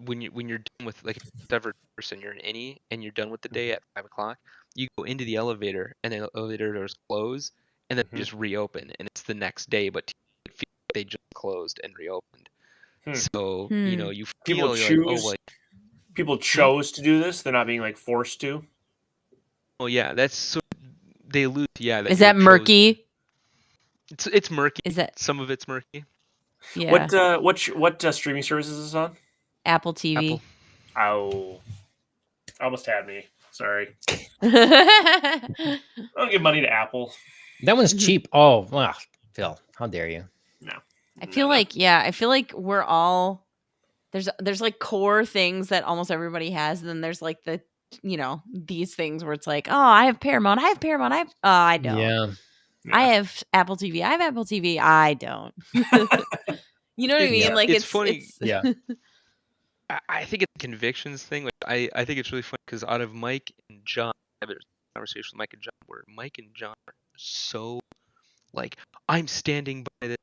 D: when you're done with like a severed person, you're an innie, and you're done with the day at 5 o'clock. You go into the elevator, and the elevator doors close, and then just reopen, and it's the next day, but it feels like they just closed and reopened. So you feel
C: people chose to do this. They're not being like forced to.
D: Oh yeah, that's so they allude to that
B: is that murky?
D: It's murky.
B: Is that
D: some of it's murky?
B: Yeah.
C: What streaming service is this on?
B: Apple TV.
C: Oh, almost had me. Sorry. I don't give money to Apple.
A: That one's cheap. Oh, well, Phil, how dare you?
C: No.
B: I feel like we're all there's like core things that almost everybody has, and then there's like the these things where it's like, oh, I have Paramount, I don't.
A: Yeah.
B: I have Apple TV, I have Apple TV, I don't. You know what I mean?
D: Yeah.
B: Like
D: it's funny.
A: Yeah.
D: I think it's a convictions thing. Like I think it's really funny because out of Mike and John, I have a conversation with Mike and John where Mike and John are so like, I'm standing by this,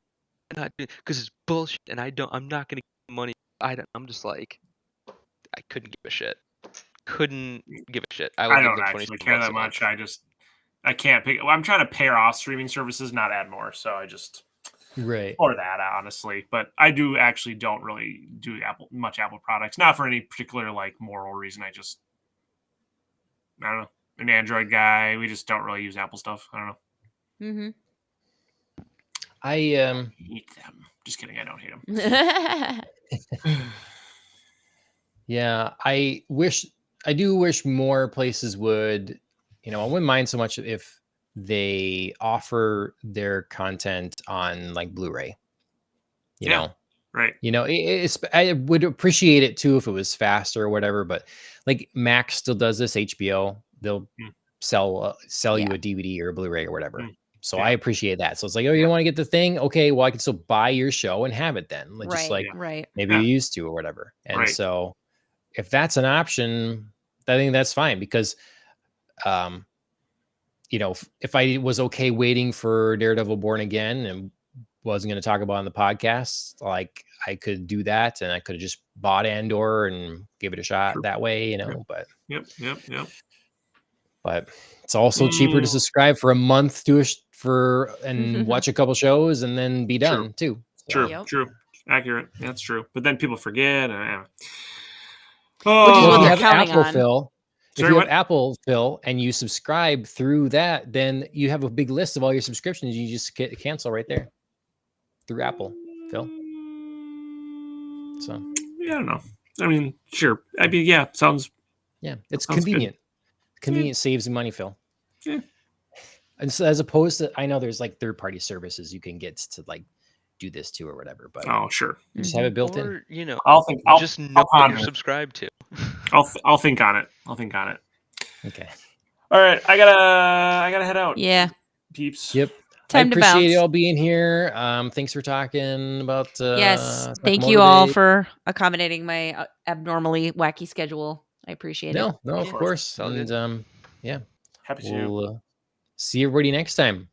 D: not because it's bullshit, and I'm not gonna give money. I'm just like, I couldn't give a shit. couldn't give a shit. I
C: I
D: would give
C: don't
D: them
C: actually
D: 27
C: care
D: bucks
C: that
D: a month.
C: much. I can't pick. Well, I'm trying to pair off streaming services, not add more. So I just
A: Right.
C: or that honestly, but I don't really do Apple products, not for any particular like moral reason. I don't know, an Android guy. We just don't really use Apple stuff. I don't know.
B: Mm-hmm.
A: I
C: Hate them. Just kidding. I don't hate them.
A: Yeah, I do wish more places would, I wouldn't mind so much if they offer their content on like Blu-ray, you
C: Yeah.
A: know.
C: Right.
A: I would appreciate it too if it was faster or whatever, but like Max still does this, HBO, they'll
C: Mm.
A: sell you
B: Yeah.
A: a DVD or a Blu-ray or whatever.
C: Mm.
A: So
C: Yeah.
A: I appreciate that. So it's like, oh, you
C: Yeah.
A: don't want to get the thing? Okay, well, I can still buy your show and have it then. Just like
B: Right.
A: maybe
C: Yeah.
A: you used to or whatever. And
C: Right.
A: so if that's an option, I think that's fine because, if I was okay waiting for Daredevil Born Again and wasn't going to talk about it on the podcast, like I could do that and I could have just bought Andor and give it a shot
C: True.
A: that way,
C: Yep.
A: but it's also cheaper to
C: Mm.
A: subscribe for a month and watch a couple shows and then be done too.
C: True.
B: Yep.
C: True. Accurate. That's true. But then people forget.
B: Which is
A: Well,
B: what
A: if you
B: they're
A: have
B: counting
A: Apple,
B: on.
A: Phil, if
C: Sorry,
A: you
C: what?
A: have Apple, Phil, and you subscribe through that, then you have a big list of all your subscriptions. You just cancel right there through Apple, Phil. So
C: Yeah, I don't know. I mean, sure. I mean, yeah, sounds.
A: yeah, it's
C: Sounds good.
A: convenient. Convenient saves you money, Phil.
C: Yeah.
A: And so as opposed to, I know there's like third-party services you can get to like do this too or whatever, but
C: Oh, sure.
A: you just have it built in.
D: Or
C: Just
D: know what you're subscribed to.
C: I'll think on it.
A: Okay.
C: All right, I gotta head out.
B: Yeah.
C: Peeps.
A: Yep.
B: Time
A: I
B: to
A: appreciate
B: bounce.
A: y'all being here. Thanks for talking about
B: Yes. Thank
A: Sakamoto
B: you all
A: Day.
B: for accommodating my abnormally wacky schedule. I appreciate it.
A: No, of course.
D: It's all good.
A: And yeah,
C: Happy to.
A: we'll see everybody next time.